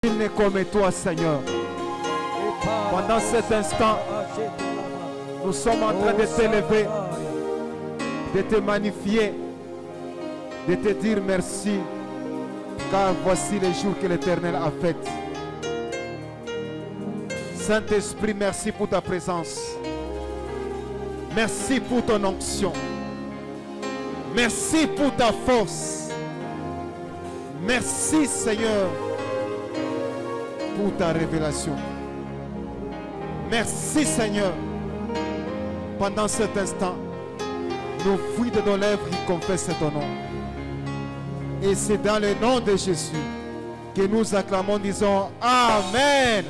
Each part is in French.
Nul n'est comme toi, Seigneur. Pendant cet instant, nous sommes en train de t'élever, de te magnifier, de te dire merci, car voici les jours que l'Éternel a fait. Saint-Esprit, merci pour ta présence. Merci pour ton onction. Merci pour ta force. Merci, Seigneur, pour ta révélation. Merci, Seigneur. Pendant cet instant, nos fruits de nos lèvres qui confessent ton nom. Et c'est dans le nom de Jésus que nous acclamons, disons Amen.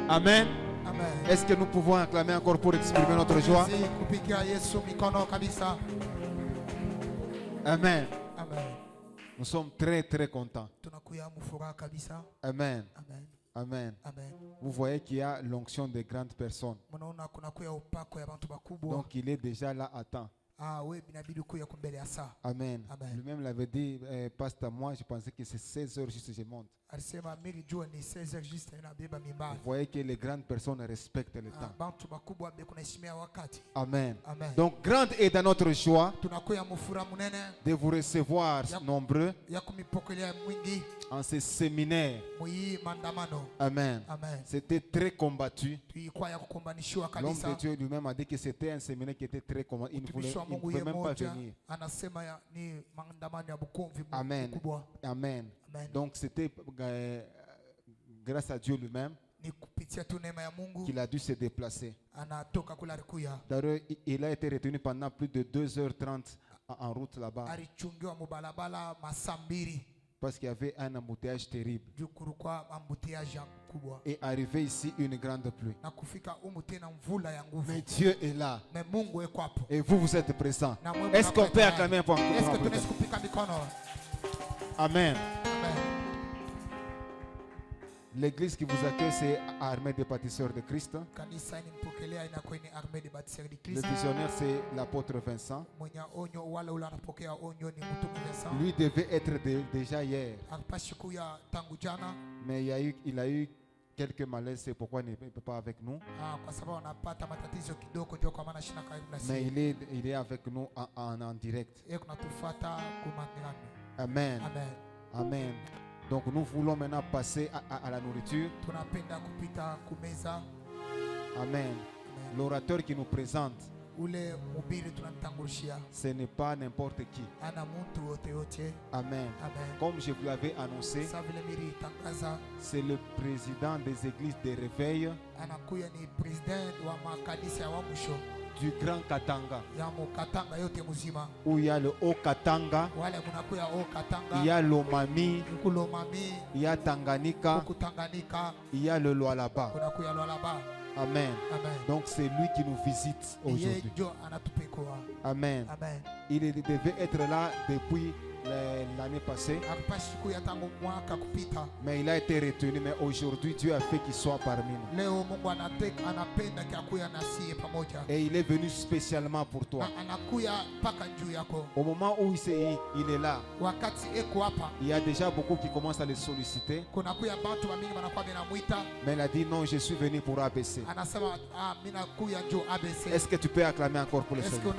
Amen. Est-ce que nous pouvons acclamer encore pour exprimer notre joie? Amen. Nous sommes très très contents. Amen. Amen. Vous voyez qu'il y a l'onction des grandes personnes. Donc il est déjà là à temps. Amen. Lui-même l'avait dit, pasteur, moi je pensais que c'est 16 heures juste je monte. Vous voyez que les grandes personnes respectent le temps. Amen. Donc grande est dans notre joie de vous recevoir nombreux en ce séminaire. Amen. C'était très combattu. L'homme de Dieu lui-même a dit que c'était un séminaire qui était très combattu. Il ne pouvait même pas venir. Amen. Amen. Donc c'était grâce à Dieu lui-même qu'il a dû se déplacer. D'ailleurs, il a été retenu pendant plus de 2h30 en route là-bas. Parce qu'il y avait un embouteillage terrible. Et arrivé ici, une grande pluie. Mais Dieu est là. Et vous, vous êtes présents. Est-ce qu'on peut acclamer un peu? Amen. L'église qui vous accueille, c'est Armée des bâtisseurs de Christ. Le visionnaire, c'est l'apôtre Vincent. Lui devait être déjà hier. Mais il a eu quelques malaises, c'est pourquoi il ne peut pas avec nous. Mais il est avec nous en direct. Amen. Amen. Donc nous voulons maintenant passer à la nourriture. Amen. L'orateur qui nous présente, ce n'est pas n'importe qui. Amen. Comme je vous l'avais annoncé, c'est le président des églises de réveil du Grand Katanga, où il y a le Haut Katanga, il y a l'Omami, il y a Tanganyika, il y a le Lualaba. Amen. Donc c'est lui qui nous visite aujourd'hui. Amen. Il devait être là depuis l'année passée, mais il a été retenu. Mais aujourd'hui, Dieu a fait qu'il soit parmi nous. Et il est venu spécialement pour toi. Au moment où il est là, il y a déjà beaucoup qui commencent à le solliciter. Mais il a dit non, je suis venu pour ABC. Est-ce que tu peux acclamer encore pour le Seigneur?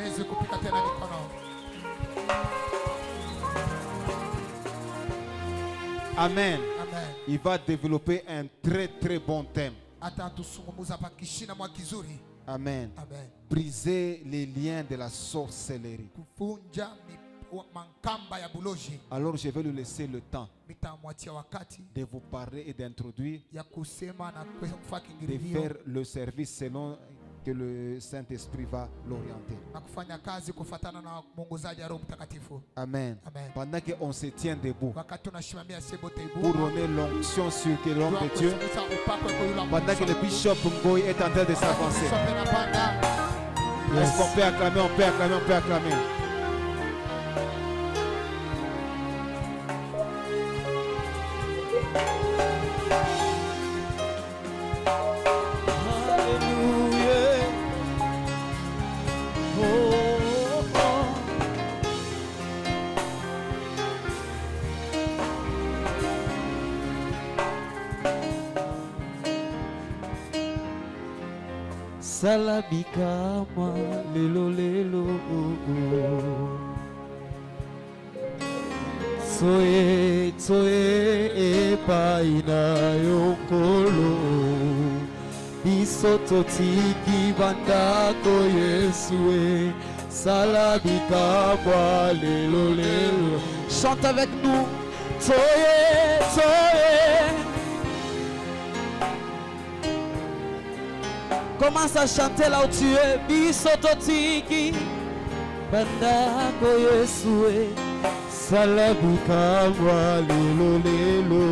Amen. Il va développer un très très bon thème. Amen. Briser les liens de la sorcellerie. Alors je vais lui laisser le temps de vous parler et d'introduire, de faire le service selon que le Saint-Esprit va l'orienter. Amen. Pendant qu'on se tient debout pour donner l'onction sur l'homme de Dieu, pendant que le bishop Ngoy est en train de s'avancer, est-ce qu'on peut acclamer? On peut acclamer, on peut acclamer. salabikama lelo lelo Soye soye epaina yokolo bisoto tiki bandako Yesue salabikama lelo lelo. Chante avec nous. Soye soye. Commence à chanter là où tu es. Bisoto tiki bandako Yesue salabikama lelo lelo.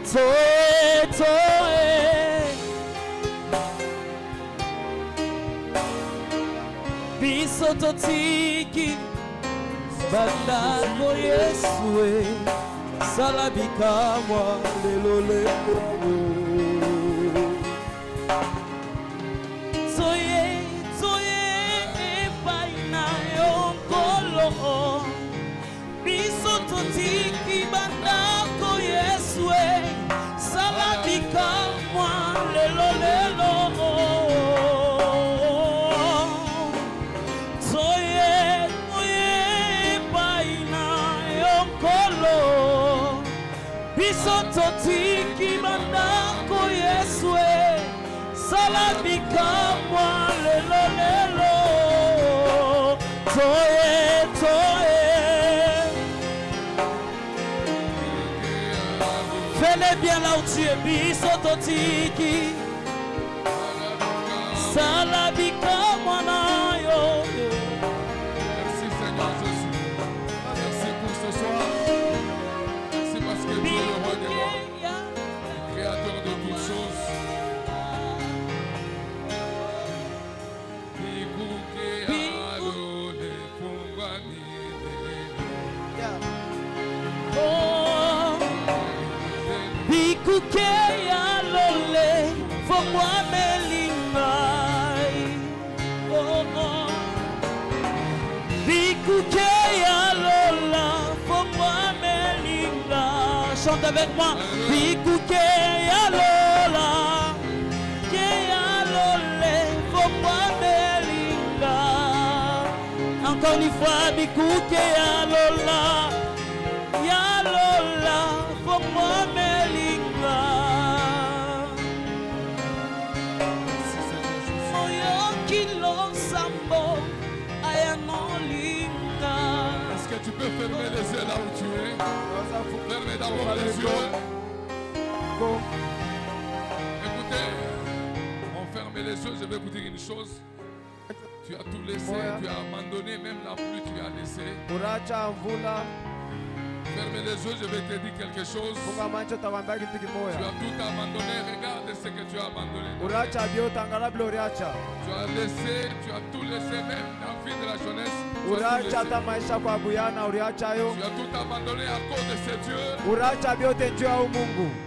Soye soye. Bisoto tiki bandako Yesue salabikama lelo lelo. Soye soye epaina yonkolo bisoto tiki bandako Yesue salabikama lelo lelo. Bisoto tiki bandako Yesue salabikama lelo lelo. Toye toye. Fais-le bien là où tu es. Bisoto tiki salabikama na yo. Merci Seigneur Jésus. Merci pour ce soir. Merci parce que tu es le roi des rois, le créateur de toutes choses. Bikuke ya lole fomwa melingai. Bikuke ya lola fomwa melinga. Chante avec moi. Bikuke ya lola ke ya lole fomwa melinga. Encore une fois. Bikuke ya lola fomwa melinga. Moyo kilo sambo ayanolinga. Est-ce que tu peux fermer les yeux là où tu es? Fermez d'abord les yeux. Écoutez, on ferme les yeux, je vais vous dire une chose. Tu as tout laissé, tu as abandonné, même la pluie tu as laissé. Ferme les yeux, je vais te dire quelque chose. Tu as tout abandonné, regarde ce que tu as abandonné. Tu as laissé, tu as tout laissé, même la vie de la jeunesse. Tu as tout abandonné à cause de ces dieux.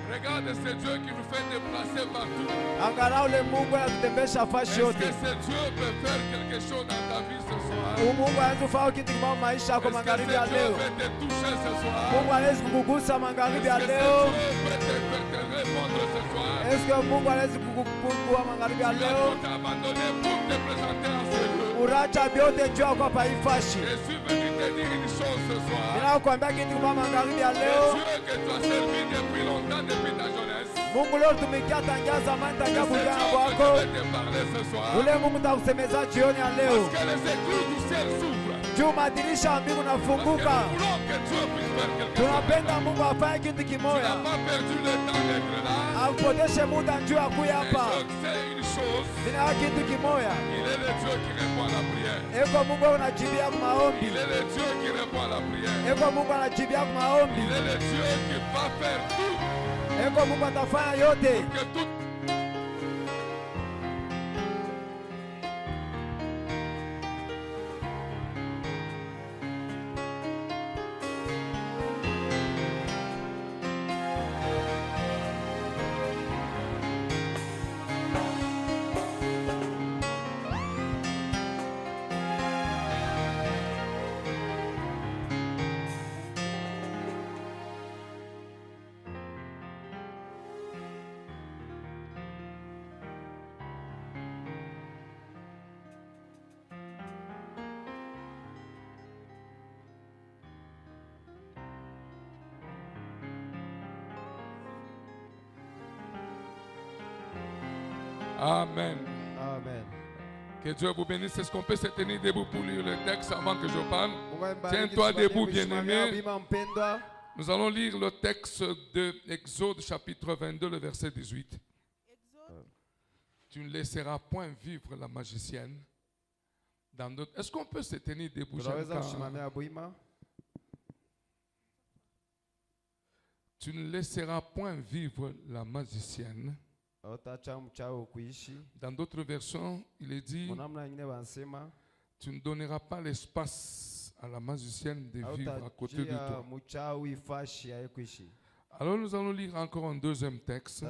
Regarde ce Dieu qui nous fait déplacer partout. Est-ce que ce Dieu peut faire quelque chose dans ta vie ce soir? Est-ce que ce Dieu peut te toucher ce soir? Est-ce que ce Dieu peut te répondre ce soir? Tu as tout abandonné pour te présenter à ce lieu. Je suis venu te dire une chose ce soir. Le Dieu que tu as servi depuis longtemps, depuis ta jeunesse. C'est Dieu que je vais te parler ce soir. Parce que les éclous du ciel s'ouvrent. Madirisha mbingu nafunguka. Tunapenda Mungu afanye kitu kimoja. Akupoteshe muda njoo akuye hapa. Nina kitu kimoja. Eko Mungu anajibia maombi. Eko Mungu anajibia maombi. Eko Mungu atafanya yote. Amen. Amen. Que Dieu vous bénisse. Est-ce qu'on peut se tenir debout pour lire le texte avant que je parle? Tiens-toi debout, bien-aimé. Nous allons lire le texte de Exode chapitre 22, le verset 18. Tu ne laisseras point vivre la magicienne. Est-ce qu'on peut se tenir debout? Tu ne laisseras point vivre la magicienne. Dans d'autres versions, il est dit, tu ne donneras pas l'espace à la magicienne de vivre à côté de toi. Alors nous allons lire encore un deuxième texte.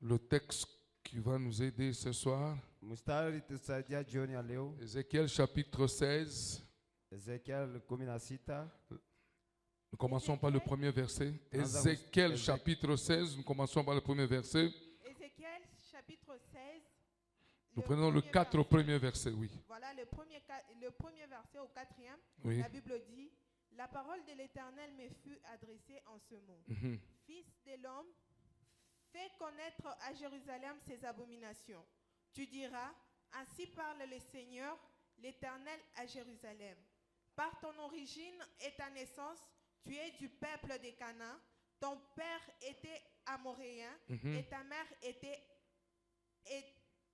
Le texte qui va nous aider ce soir. Ézéchiel chapitre 16. Nous commençons par le premier verset. Ézéchiel chapitre 16, nous commençons par le premier verset. Ézéchiel chapitre 16. Nous prenons le 4 premiers versets, oui. Voilà le premier verset au 4e. Oui. La Bible dit, la parole de l'Éternel me fut adressée en ce mot. Fils de l'homme, fais connaître à Jérusalem ses abominations. Tu diras, ainsi parle le Seigneur, l'Éternel à Jérusalem. Par ton origine et ta naissance, tu es du peuple de Canaan, ton père était amoréen et ta mère était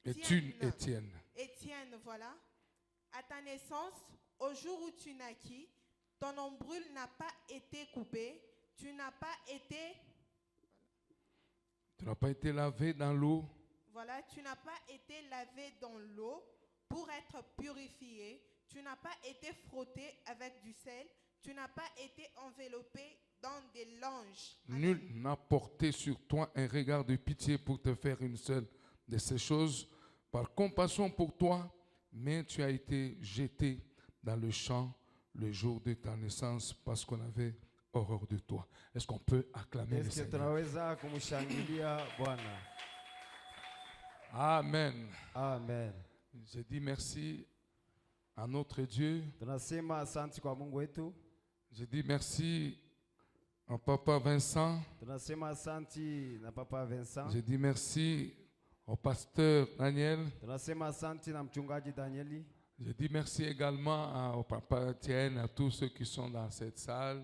Étienne. Étienne, voilà. À ta naissance, au jour où tu naquis, ton ombrule n'a pas été coupée, tu n'as pas été lavé dans l'eau. Voilà, tu n'as pas été lavé dans l'eau pour être purifié, tu n'as pas été frotté avec du sel. Tu n'as pas été enveloppé dans des langes. Nul n'a porté sur toi un regard de pitié pour te faire une seule de ces choses, par compassion pour toi, mais tu as été jeté dans le champ le jour de ta naissance parce qu'on avait horreur de toi. Est-ce qu'on peut acclamer le Seigneur? Amen. Amen. Je dis merci à notre Dieu. Je dis merci à Papa Vincent. Je dis merci au pasteur Daniel. Je dis merci également au Papa Etienne, à tous ceux qui sont dans cette salle.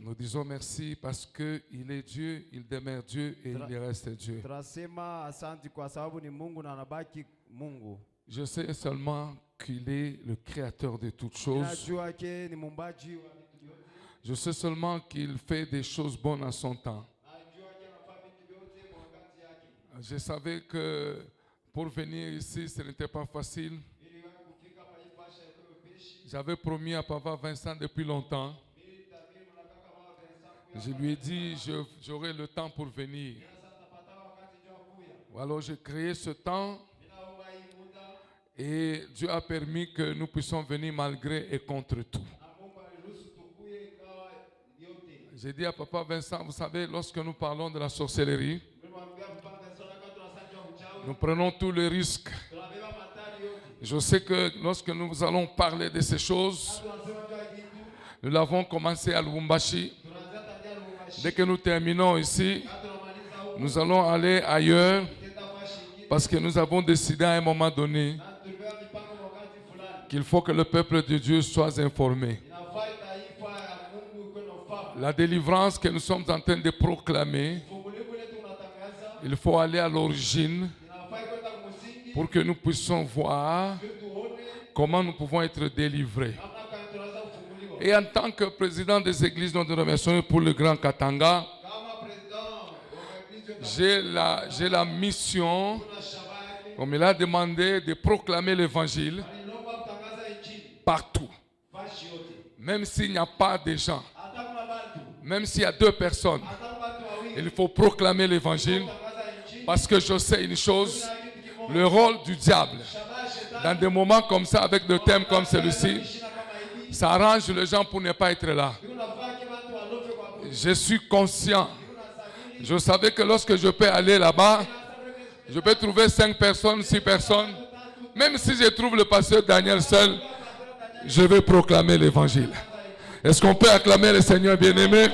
Nous disons merci parce qu'il est Dieu, il demeure Dieu et il reste Dieu. Je sais seulement qu'il est le créateur de toutes choses. Je sais seulement qu'il fait des choses bonnes en son temps. Je savais que pour venir ici, ce n'était pas facile. J'avais promis à Papa Vincent depuis longtemps. Je lui ai dit, j'aurai le temps pour venir. Alors j'ai créé ce temps. Et Dieu a permis que nous puissions venir malgré et contre tout. J'ai dit à Papa Vincent, vous savez, lorsque nous parlons de la sorcellerie, nous prenons tous les risques. Je sais que lorsque nous allons parler de ces choses, nous l'avons commencé à Lubumbashi. Dès que nous terminons ici, nous allons aller ailleurs parce que nous avons décidé à un moment donné qu'il faut que le peuple de Dieu soit informé. La délivrance que nous sommes en train de proclamer, il faut aller à l'origine pour que nous puissions voir comment nous pouvons être délivrés. Et en tant que président des églises, nous nous remercions pour le Grand Katanga. J'ai la mission, comme il a demandé, de proclamer l'évangile partout. Même s'il n'y a pas de gens, même s'il y a 2 personnes, il faut proclamer l'évangile parce que je sais une chose, le rôle du diable, dans des moments comme ça, avec des thèmes comme celui-ci, ça arrange les gens pour ne pas être là. Je suis conscient. Je savais que lorsque je peux aller là-bas, je peux trouver 5 personnes, 6 personnes. Même si je trouve le pasteur Daniel seul, je vais proclamer l'évangile. Est-ce qu'on peut acclamer le Seigneur bien-aimé?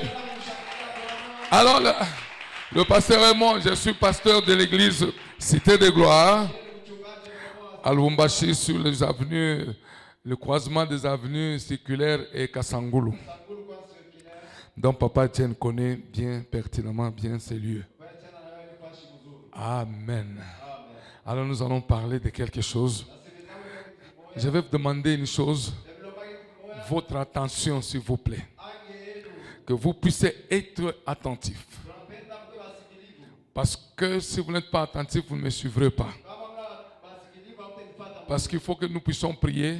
Alors, Le pasteur et moi, je suis pasteur de l'église Cité de Gloire à Lubumbashi sur les avenues, le croisement des avenues circulaires et Kasangulu. Donc Papa Etienne connaît bien, pertinemment bien ces lieux. Amen. Alors nous allons parler de quelque chose. Je vais vous demander une chose. Votre attention, s'il vous plaît. Que vous puissiez être attentif. Parce que si vous n'êtes pas attentif, vous ne me suivrez pas. Parce qu'il faut que nous puissions prier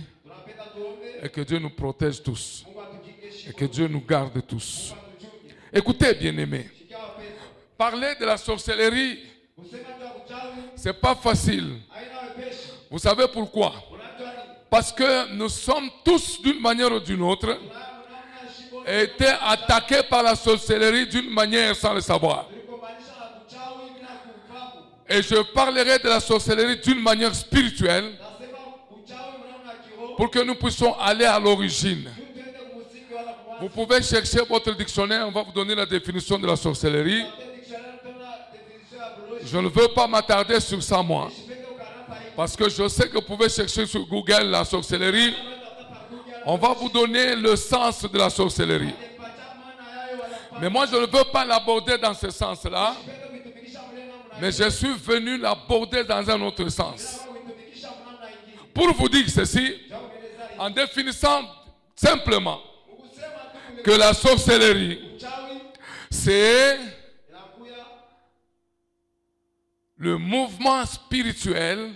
et que Dieu nous protège tous. Et que Dieu nous garde tous. Écoutez, bien-aimés. Parler de la sorcellerie, ce n'est pas facile. Vous savez pourquoi? Parce que nous sommes tous, d'une manière ou d'une autre, été attaqués par la sorcellerie d'une manière sans le savoir. Et je parlerai de la sorcellerie d'une manière spirituelle pour que nous puissions aller à l'origine. Vous pouvez chercher votre dictionnaire, on va vous donner la définition de la sorcellerie. Je ne veux pas m'attarder sur ça, moi. Parce que je sais que vous pouvez chercher sur Google la sorcellerie. On va vous donner le sens de la sorcellerie. Mais moi, je ne veux pas l'aborder dans ce sens-là. Mais je suis venu l'aborder dans un autre sens. Pour vous dire ceci, en définissant simplement que la sorcellerie, c'est le mouvement spirituel,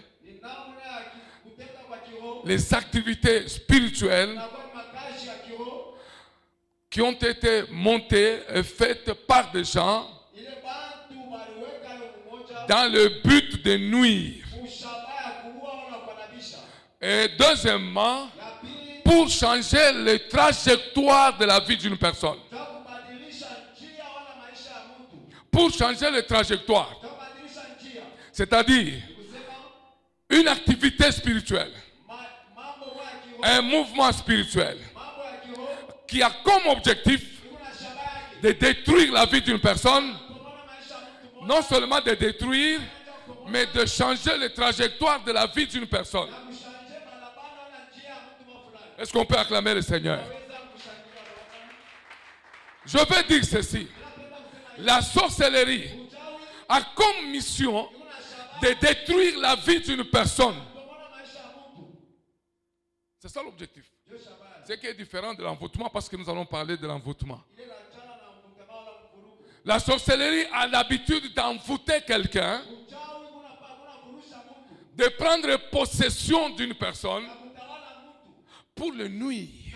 les activités spirituelles qui ont été montées et faites par des gens dans le but de nuire. Et deuxièmement, pour changer les trajectoires de la vie d'une personne. Pour changer les trajectoires. C'est-à-dire une activité spirituelle, un mouvement spirituel qui a comme objectif de détruire la vie d'une personne, non seulement de détruire, mais de changer les trajectoires de la vie d'une personne. Est-ce qu'on peut acclamer le Seigneur? Je vais dire ceci. La sorcellerie a comme mission de détruire la vie d'une personne. C'est ça l'objectif. Ce qui est différent de l'envoûtement, parce que nous allons parler de l'envoûtement. La sorcellerie a l'habitude d'envoûter quelqu'un, de prendre possession d'une personne pour le nuire.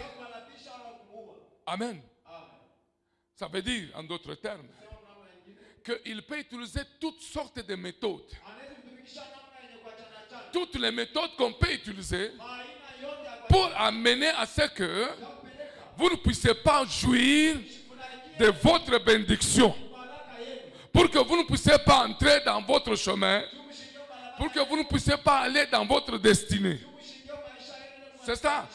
Amen. Ça veut dire, en d'autres termes, qu'il peut utiliser toutes sortes de méthodes. Toutes les méthodes qu'on peut utiliser pour amener à ce que vous ne puissiez pas jouir de votre bénédiction. Pour que vous ne puissiez pas entrer dans votre chemin. Pour que vous ne puissiez pas aller dans votre destinée. C'est ça,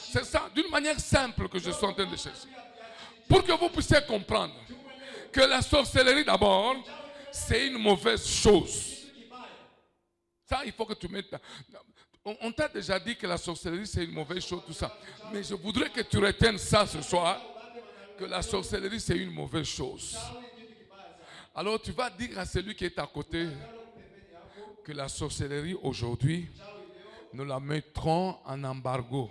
d'une manière simple que je suis en train de chercher. Pour que vous puissiez comprendre que la sorcellerie d'abord, c'est une mauvaise chose. Ça, il faut que tu mettes... On t'a déjà dit que la sorcellerie, c'est une mauvaise chose, tout ça. Mais je voudrais que tu retiennes ça ce soir, que la sorcellerie, c'est une mauvaise chose. Alors, tu vas dire à celui qui est à côté que la sorcellerie, aujourd'hui, nous la mettrons en embargo.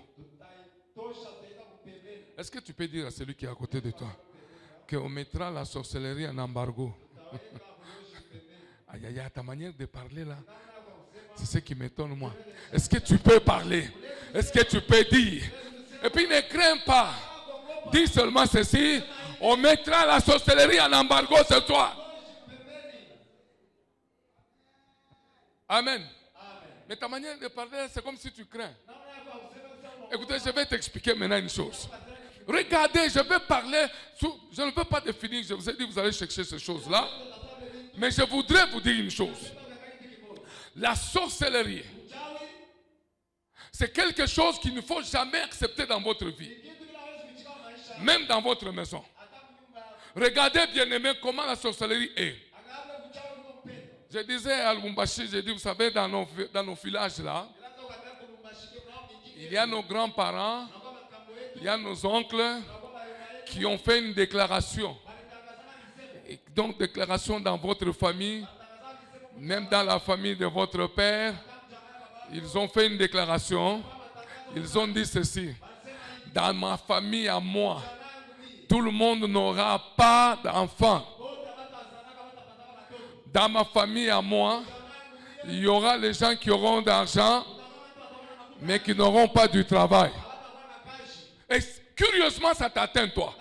Est-ce que tu peux dire à celui qui est à côté de toi qu'on mettra la sorcellerie en embargo? Aïe, aïe, aïe, ta manière de parler là, c'est ce qui m'étonne moi. Est-ce que tu peux parler? Est-ce que tu peux dire? Et puis ne crains pas. Dis seulement ceci. On mettra la sorcellerie en embargo ce soir. Amen. Mais ta manière de parler, c'est comme si tu crains. Écoutez, je vais t'expliquer maintenant une chose. Regardez, je vais parler, je ne veux pas définir, je vous ai dit, vous allez chercher ces choses-là. Mais je voudrais vous dire une chose. La sorcellerie, c'est quelque chose qu'il ne faut jamais accepter dans votre vie. Même dans votre maison. Regardez, bien-aimés, comment la sorcellerie est. Je disais à Lubumbashi, j'ai dit, vous savez, dans nos villages là, il y a nos grands-parents, il y a nos oncles qui ont fait une déclaration. Et donc, déclaration dans votre famille, même dans la famille de votre père, ils ont fait une déclaration. Ils ont dit ceci: dans ma famille à moi, tout le monde n'aura pas d'enfants. Dans ma famille à moi, il y aura les gens qui auront d'argent, mais qui n'auront pas du travail. Et curieusement, ça t'atteint toi.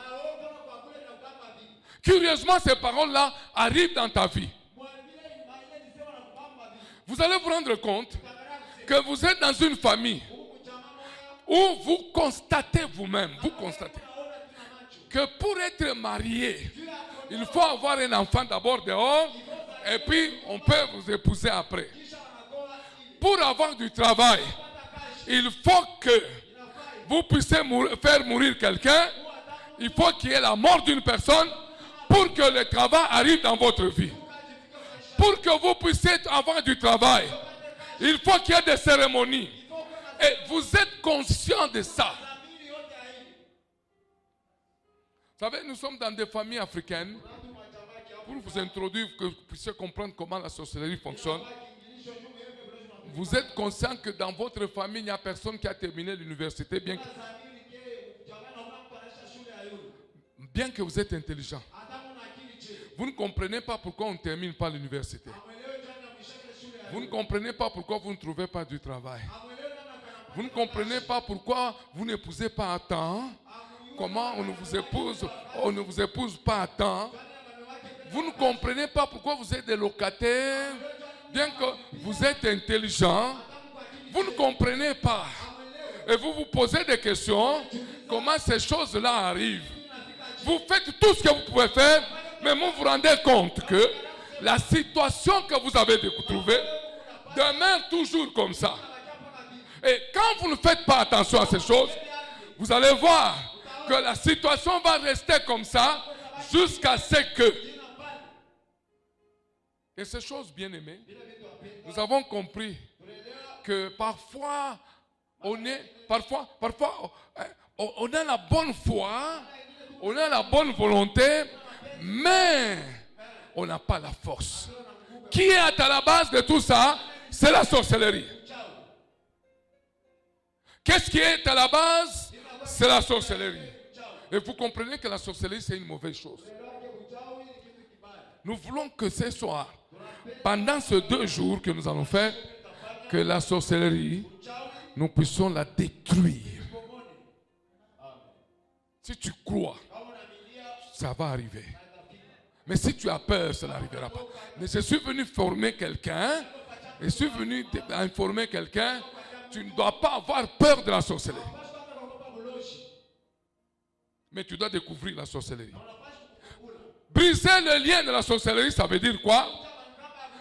Curieusement, ces paroles-là arrivent dans ta vie. Vous allez vous rendre compte que vous êtes dans une famille où vous constatez vous-même, que pour être marié, il faut avoir un enfant d'abord dehors, et puis on peut vous épouser après. Pour avoir du travail, il faut que vous puissiez faire mourir quelqu'un. Il faut qu'il y ait la mort d'une personne pour que le travail arrive dans votre vie. Pour que vous puissiez avoir du travail, il faut qu'il y ait des cérémonies. Et vous êtes conscient de ça. Vous savez, nous sommes dans des familles africaines. Pour vous introduire, que vous puissiez comprendre comment la sorcellerie fonctionne. Vous êtes conscient que dans votre famille, il n'y a personne qui a terminé l'université, bien que vous êtes intelligent. Vous ne comprenez pas pourquoi on ne termine pas l'université. Vous ne comprenez pas pourquoi vous ne trouvez pas du travail. Vous ne comprenez pas pourquoi vous n'épousez pas à temps. Comment on ne vous épouse pas à temps. Vous ne comprenez pas pourquoi vous êtes des locataires, bien que vous êtes intelligent. Vous ne comprenez pas. Et vous vous posez des questions. Comment ces choses-là arrivent? Vous faites tout ce que vous pouvez faire, mais vous vous rendez compte que la situation que vous avez trouvée demeure toujours comme ça. Et quand vous ne faites pas attention à ces choses, vous allez voir que la situation va rester comme ça jusqu'à ce que... Et ces choses, bien aimées, nous avons compris que parfois, on a la bonne foi, on a la bonne volonté, mais on n'a pas la force. Qui est à la base de tout ça? C'est la sorcellerie. Qu'est-ce qui est à la base? C'est la sorcellerie. Et vous comprenez que la sorcellerie, c'est une mauvaise chose. Nous voulons que ce soit, pendant ces 2 jours que nous allons faire, que la sorcellerie, nous puissions la détruire. Si tu crois, ça va arriver. Mais si tu as peur, ça n'arrivera pas. Mais je suis venu former quelqu'un, je suis venu informer quelqu'un, tu ne dois pas avoir peur de la sorcellerie. Mais tu dois découvrir la sorcellerie. Briser le lien de la sorcellerie, ça veut dire quoi?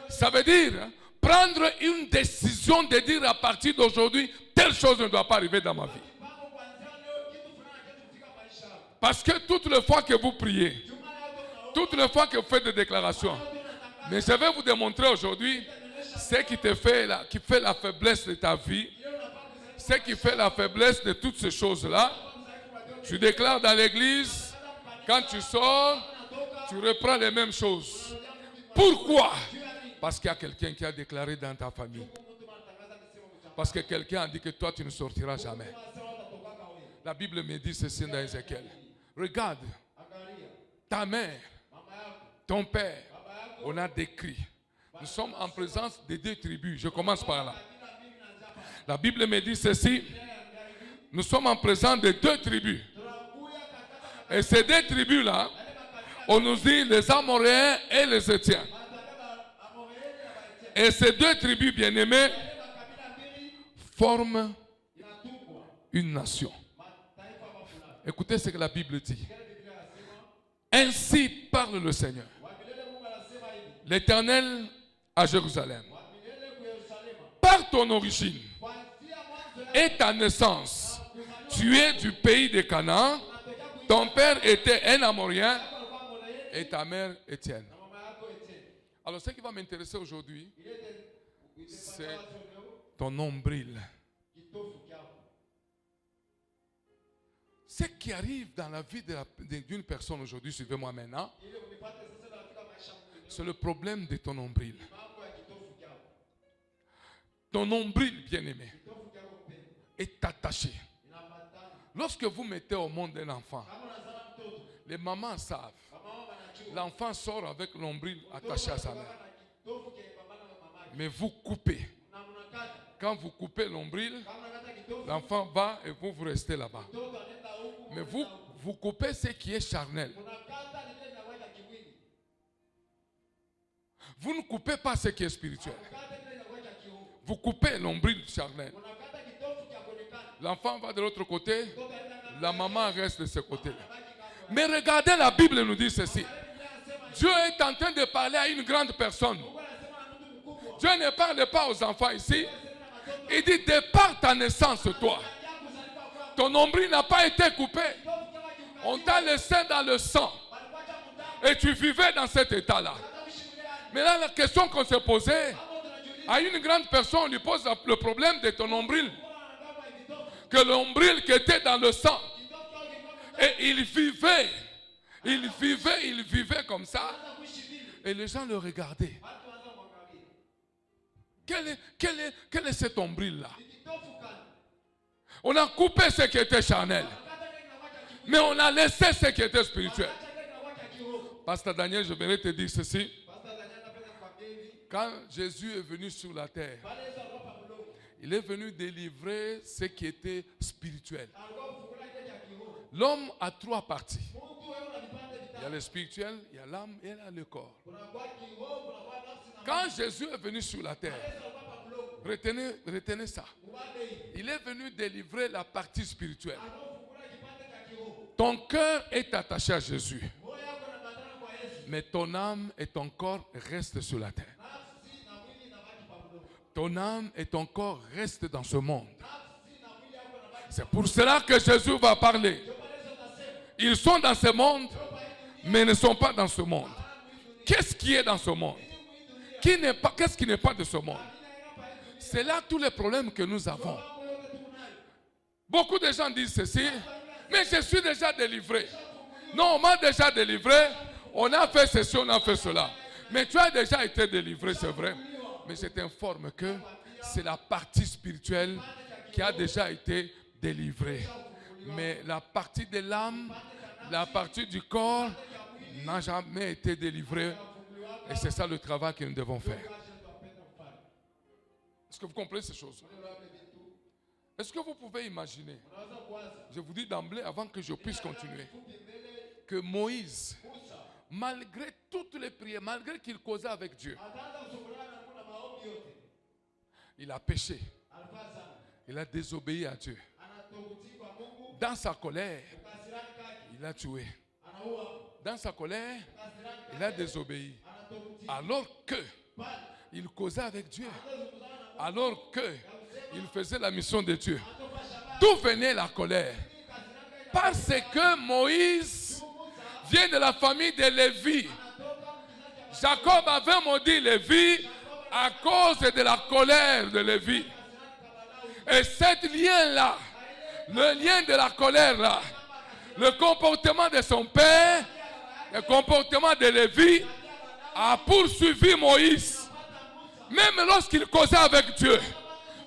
Ça veut dire prendre une décision de dire à partir d'aujourd'hui, telle chose ne doit pas arriver dans ma vie. Parce que toutes les fois que vous priez, toutes les fois que vous faites des déclarations, mais je vais vous démontrer aujourd'hui ce qui fait la faiblesse de ta vie, ce qui fait la faiblesse de toutes ces choses-là. Tu déclares dans l'église, quand tu sors, tu reprends les mêmes choses. Pourquoi? Parce qu'il y a quelqu'un qui a déclaré dans ta famille. Parce que quelqu'un a dit que toi, tu ne sortiras jamais. La Bible me dit ceci dans Ézéchiel. Regarde, ta mère, ton père, on a décrit. Nous sommes en présence des 2 tribus. Je commence par là. La Bible me dit ceci. Nous sommes en présence des 2 tribus. Et ces 2 tribus-là, on nous dit les Amoréens et les Étiens. Et ces 2 tribus bien-aimées forment une nation. Écoutez ce que la Bible dit. Ainsi parle le Seigneur, l'Éternel à Jérusalem. Par ton origine et ta naissance, tu es du pays de Canaan. Ton père était un Amorien et ta mère Étienne. Alors ce qui va m'intéresser aujourd'hui, c'est ton nombril. Ce qui arrive dans la vie d'une personne aujourd'hui, suivez-moi maintenant, c'est le problème de ton nombril. Ton nombril, bien-aimé, est attaché. Lorsque vous mettez au monde un enfant, les mamans savent. L'enfant sort avec le nombril attaché à sa mère. Mais vous coupez. Quand vous coupez le nombril, l'enfant va et vous restez là-bas. Mais vous coupez ce qui est charnel. Vous ne coupez pas ce qui est spirituel. Vous coupez le nombril charnel. L'enfant va de l'autre côté, la maman reste de ce côté-là. Mais regardez, la Bible nous dit ceci. Dieu est en train de parler à une grande personne. Dieu ne parle pas aux enfants ici. Il dit, départ ta naissance, toi. Ton nombril n'a pas été coupé. On t'a laissé dans le sang. Et tu vivais dans cet état-là. Mais là, la question qu'on s'est posée, à une grande personne, on lui pose le problème de ton nombril. Que le nombril qui était dans le sang. Et il vivait comme ça. Et les gens le regardaient. Quel est cet nombril-là? On a coupé ce qui était charnel. Mais on a laissé ce qui était spirituel. Pasteur Daniel, je voudrais te dire ceci. Quand Jésus est venu sur la terre, il est venu délivrer ce qui était spirituel. L'homme a trois parties. Il y a le spirituel, il y a l'âme et il y a le corps. Quand Jésus est venu sur la terre, retenez ça. Il est venu délivrer la partie spirituelle. Ton cœur est attaché à Jésus. Mais ton âme et ton corps restent sur la terre. Ton âme et ton corps restent dans ce monde. C'est pour cela que Jésus va parler. Ils sont dans ce monde, mais ne sont pas dans ce monde. Qu'est-ce qui est dans ce monde? Qu'est-ce qui n'est pas de ce monde? C'est là tous les problèmes que nous avons. Beaucoup de gens disent ceci, mais je suis déjà délivré. Non, on m'a déjà délivré. On a fait ceci, on a fait cela. Mais tu as déjà été délivré, c'est vrai. Mais je t'informe que c'est la partie spirituelle qui a déjà été délivrée. Mais la partie de l'âme, la partie du corps n'a jamais été délivrée. Et c'est ça le travail que nous devons faire. Est-ce que vous comprenez ces choses? Est-ce que vous pouvez imaginer, je vous dis d'emblée avant que je puisse continuer, que Moïse, malgré toutes les prières, malgré qu'il causait avec Dieu, il a péché. Il a désobéi à Dieu. Dans sa colère, il a tué. Dans sa colère, il a désobéi. Alors que il causait avec Dieu. Alors que il faisait la mission de Dieu. D'où venait la colère? Parce que Moïse vient de la famille de Lévi. Jacob avait maudit Lévi à cause de la colère de Lévi. Et ce lien-là, le lien de la colère-là, le comportement de son père, le comportement de Lévi, a poursuivi Moïse. Même lorsqu'il causait avec Dieu,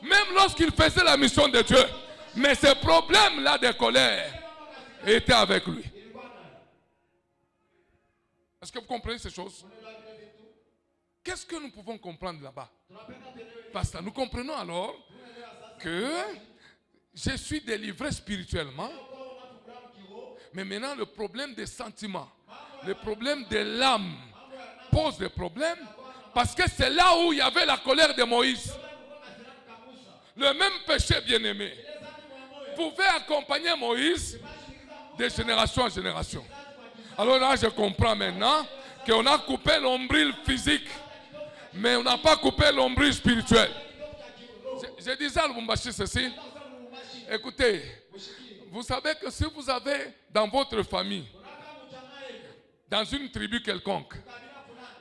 même lorsqu'il faisait la mission de Dieu, mais ce problème-là de colère était avec lui. Est-ce que vous comprenez ces choses? Qu'est-ce que nous pouvons comprendre là-bas? Parce que nous comprenons alors que je suis délivré spirituellement, mais maintenant le problème des sentiments, le problème de l'âme pose des problèmes parce que c'est là où il y avait la colère de Moïse. Le même péché, bien-aimé, pouvait accompagner Moïse de génération en génération. Alors là, je comprends maintenant qu'on a coupé l'ombril physique, mais on n'a pas coupé l'ombril spirituel. Je disais à Lubumbashi ceci. Écoutez, vous savez que si vous avez dans votre famille, dans une tribu quelconque,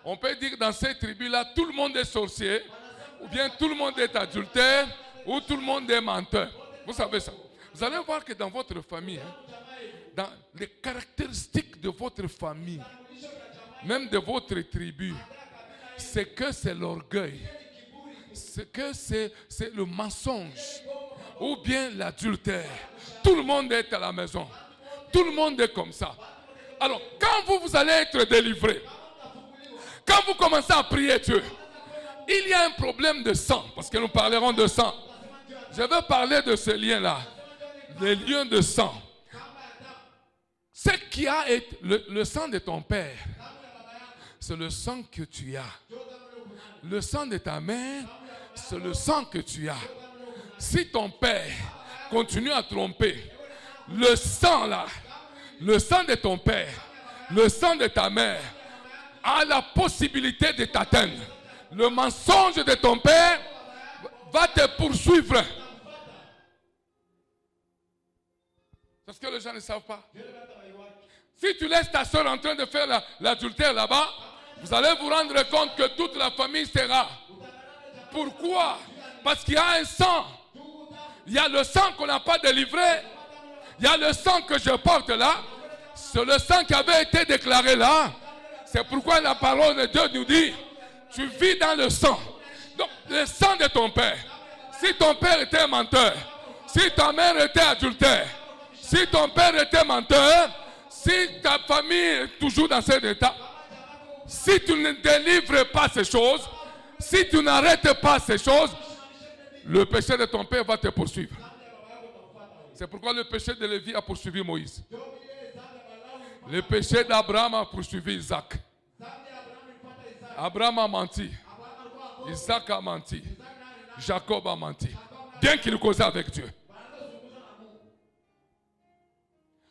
On peut dire que dans ces tribus-là, tout le monde est sorcier, ou bien tout le monde est adultère, ou tout le monde est menteur. Vous savez ça. Vous allez voir que dans votre famille, dans les caractéristiques de votre famille, même de votre tribu, c'est que c'est l'orgueil, c'est que c'est le mensonge, ou bien l'adultère. Tout le monde est à la maison. Tout le monde est comme ça. Alors, quand vous allez être délivré, quand vous commencez à prier Dieu, il y a un problème de sang, parce que nous parlerons de sang. Je vais parler de ce lien-là, les liens de sang. Ce qui a été le sang de ton père, c'est le sang que tu as. Le sang de ta mère, c'est le sang que tu as. Si ton père continue à tromper, le sang là, le sang de ton père, le sang de ta mère, a la possibilité de t'atteindre. Le mensonge de ton père va te poursuivre. C'est ce que les gens ne savent pas. Si tu laisses ta soeur en train de faire l'adultère là-bas, vous allez vous rendre compte que toute la famille sera. Pourquoi? Parce qu'il y a un sang. Il y a le sang qu'on n'a pas délivré. Il y a le sang que je porte là. C'est le sang qui avait été déclaré là. C'est pourquoi la parole de Dieu nous dit, tu vis dans le sang. Donc, le sang de ton père. Si ton père était menteur, si ta mère était adultère, si ton père était menteur, si ta famille est toujours dans cet état, si tu ne délivres pas ces choses, si tu n'arrêtes pas ces choses, le péché de ton père va te poursuivre. C'est pourquoi le péché de Lévi a poursuivi Moïse. Le péché d'Abraham a poursuivi Isaac. Abraham a menti. Isaac a menti. Jacob a menti. Bien qu'il causait avec Dieu.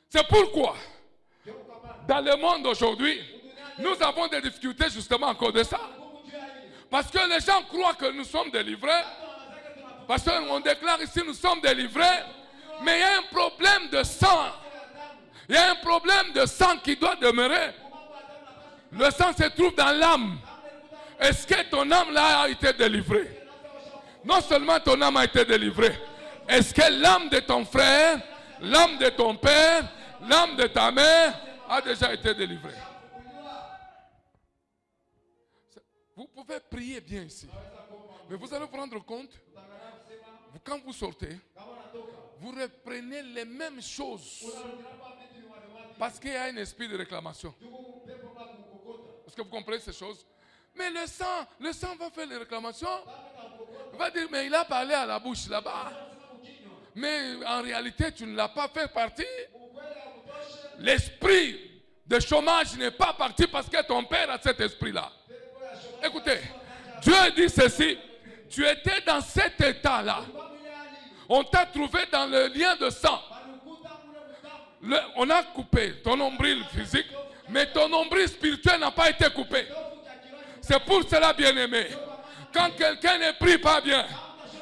C'est pourquoi, dans le monde aujourd'hui, nous avons des difficultés justement à cause de ça. Parce que les gens croient que nous sommes délivrés. Parce qu'on déclare ici nous sommes délivrés. Mais il y a un problème de sang. Il y a un problème de sang qui doit demeurer. Le sang se trouve dans l'âme. Est-ce que ton âme là a été délivrée? Non seulement ton âme a été délivrée. Est-ce que l'âme de ton frère, l'âme de ton père, l'âme de ta mère a déjà été délivrée? Vous pouvez prier bien ici. Mais vous allez vous rendre compte, quand vous sortez, vous reprenez les mêmes choses. Parce qu'il y a un esprit de réclamation. Est-ce que vous comprenez ces choses? Mais le sang va faire les réclamations. Il va dire, mais il a parlé à la bouche là-bas. Mais en réalité, tu ne l'as pas fait partie. L'esprit de chômage n'est pas parti parce que ton père a cet esprit-là. Écoutez, Dieu dit ceci. Tu étais dans cet état-là. On t'a trouvé dans le lien de sang. On a coupé ton nombril physique, mais ton nombril spirituel n'a pas été coupé. C'est pour cela, bien-aimé, quand quelqu'un ne prie pas bien,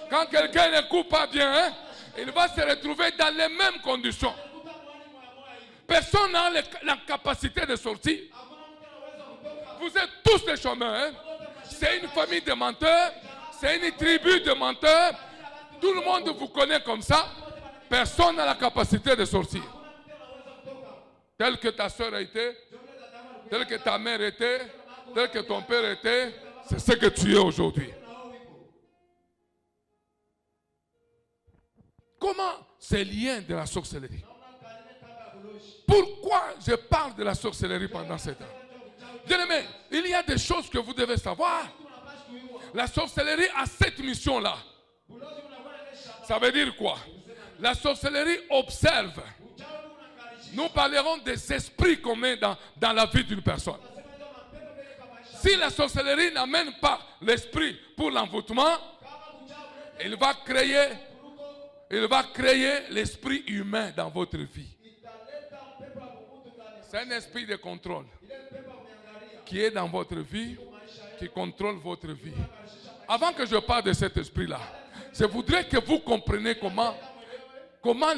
quand quelqu'un ne coupe pas bien, il va se retrouver dans les mêmes conditions. Personne n'a la capacité de sortir. Vous êtes tous des chômeurs. C'est une famille de menteurs. C'est une tribu de menteurs. Tout le monde vous connaît comme ça. Personne n'a la capacité de sortir. Tel que ta soeur était, tel que ta mère était, tel que ton père était, c'est ce que tu es aujourd'hui. Comment c'est lié de la sorcellerie? Pourquoi je parle de la sorcellerie pendant ce temps? Bien-aimés, il y a des choses que vous devez savoir. La sorcellerie a cette mission-là. Ça veut dire quoi? La sorcellerie observe. Nous parlerons des esprits qu'on met dans la vie d'une personne. Si la sorcellerie n'amène pas l'esprit pour l'envoûtement, il va créer l'esprit humain dans votre vie. C'est un esprit de contrôle qui est dans votre vie, qui contrôle votre vie. Avant que je parle de cet esprit-là, je voudrais que vous compreniez comment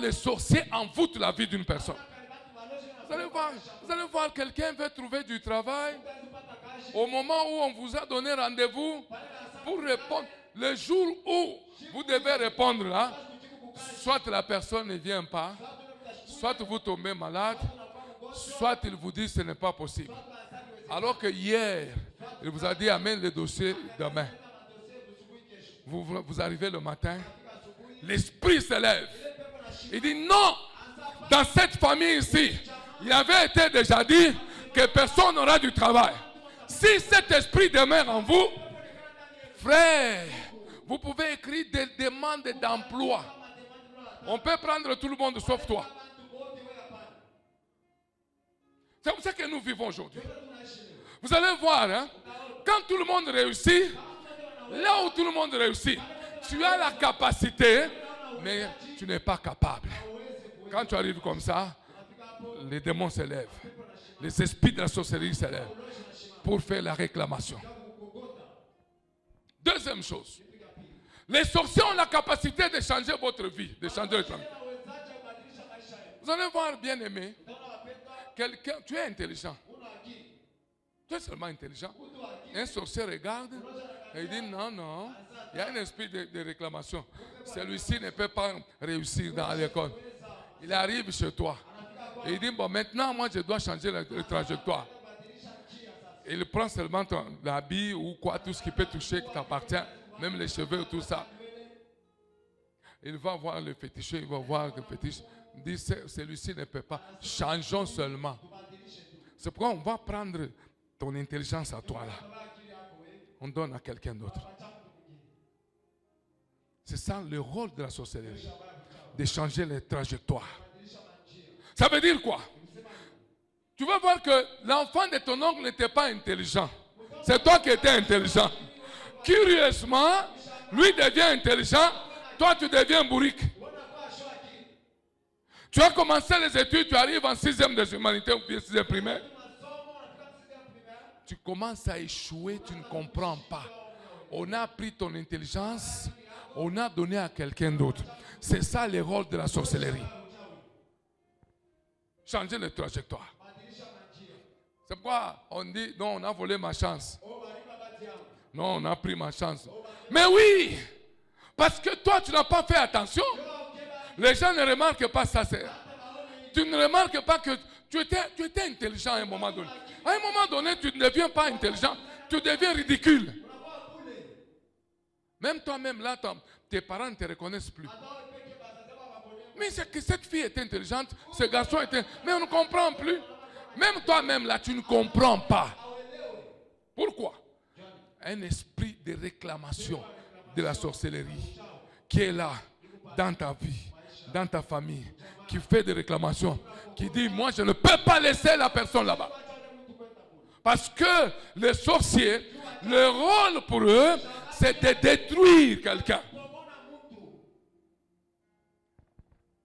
les sorciers envoûtent la vie d'une personne. Vous allez voir quelqu'un veut trouver du travail. au moment où on vous a donné rendez-vous pour répondre, le jour où vous devez répondre là, soit la personne ne vient pas, soit vous tombez malade, soit il vous dit que ce n'est pas possible. Alors que hier, il vous a dit amène le dossier demain. Vous arrivez le matin, l'esprit se lève. Il dit non, dans cette famille ici, il avait été déjà dit que personne n'aura du travail. Si cet esprit demeure en vous, frère, vous pouvez écrire des demandes d'emploi. On peut prendre tout le monde sauf toi. C'est comme ça que nous vivons aujourd'hui. Vous allez voir, hein, quand tout le monde réussit, là où tout le monde réussit, tu as la capacité, mais tu n'es pas capable. Quand tu arrives comme ça, les démons se lèvent. Les esprits de la sorcellerie se lèvent pour faire la réclamation. Deuxième chose, les sorciers ont la capacité de changer votre vie, de changer votre vie. Vous allez voir, bien aimé, quelqu'un, tu es intelligent. Tu es seulement intelligent. Un sorcier regarde et il dit non, non, il y a un esprit de réclamation. Celui-ci ne peut pas réussir dans l'école. Il arrive chez toi. Et il dit bon, maintenant, moi, je dois changer la trajectoire. Il prend seulement l'habit ou quoi, tout ce qui peut toucher, qui t'appartient, même les cheveux, tout ça. Il va voir le féticheur, il va voir le fétiche. Il dit celui-ci ne peut pas. Changeons seulement. C'est pourquoi on va prendre ton intelligence à toi là. On donne à quelqu'un d'autre. C'est ça le rôle de la sorcellerie. De changer les trajectoires. Ça veut dire quoi? Tu vas voir que l'enfant de ton oncle n'était pas intelligent. C'est toi qui étais intelligent. Curieusement, lui devient intelligent, toi tu deviens bourrique. Tu as commencé les études, tu arrives en 6e des humanités ou 6e primaire. Tu commences à échouer, tu ne comprends pas. On a pris ton intelligence, on a donné à quelqu'un d'autre. C'est ça le rôle de la sorcellerie. Changer les trajectoires. C'est pourquoi on dit, non, on a volé ma chance. Non, on a pris ma chance. Mais oui, parce que toi, tu n'as pas fait attention. Les gens ne remarquent pas ça. Tu ne remarques pas que tu étais intelligent à un moment donné. À un moment donné, tu ne deviens pas intelligent, tu deviens ridicule. Même toi-même, là, tes parents ne te reconnaissent plus. Mais c'est que cette fille est intelligente, ce garçon était... Mais on ne comprend plus. Même toi-même, là, tu ne comprends pas. Pourquoi? Un esprit de réclamation de la sorcellerie qui est là, dans ta vie, dans ta famille, qui fait des réclamations, qui dit, moi, je ne peux pas laisser la personne là-bas. Parce que les sorciers, le rôle pour eux, c'est de détruire quelqu'un.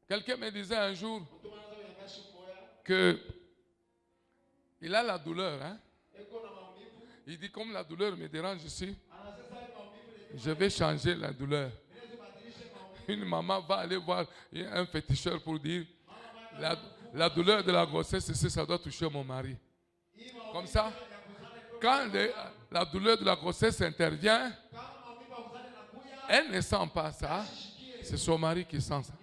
Quelqu'un me disait un jour que il a la douleur. Hein? Il dit, comme la douleur me dérange ici, je vais changer la douleur. Une maman va aller voir un féticheur pour dire, la douleur de la grossesse, ici, ça doit toucher mon mari. Comme ça, quand la douleur de la grossesse intervient, elle ne sent pas ça, c'est son mari qui sent ça.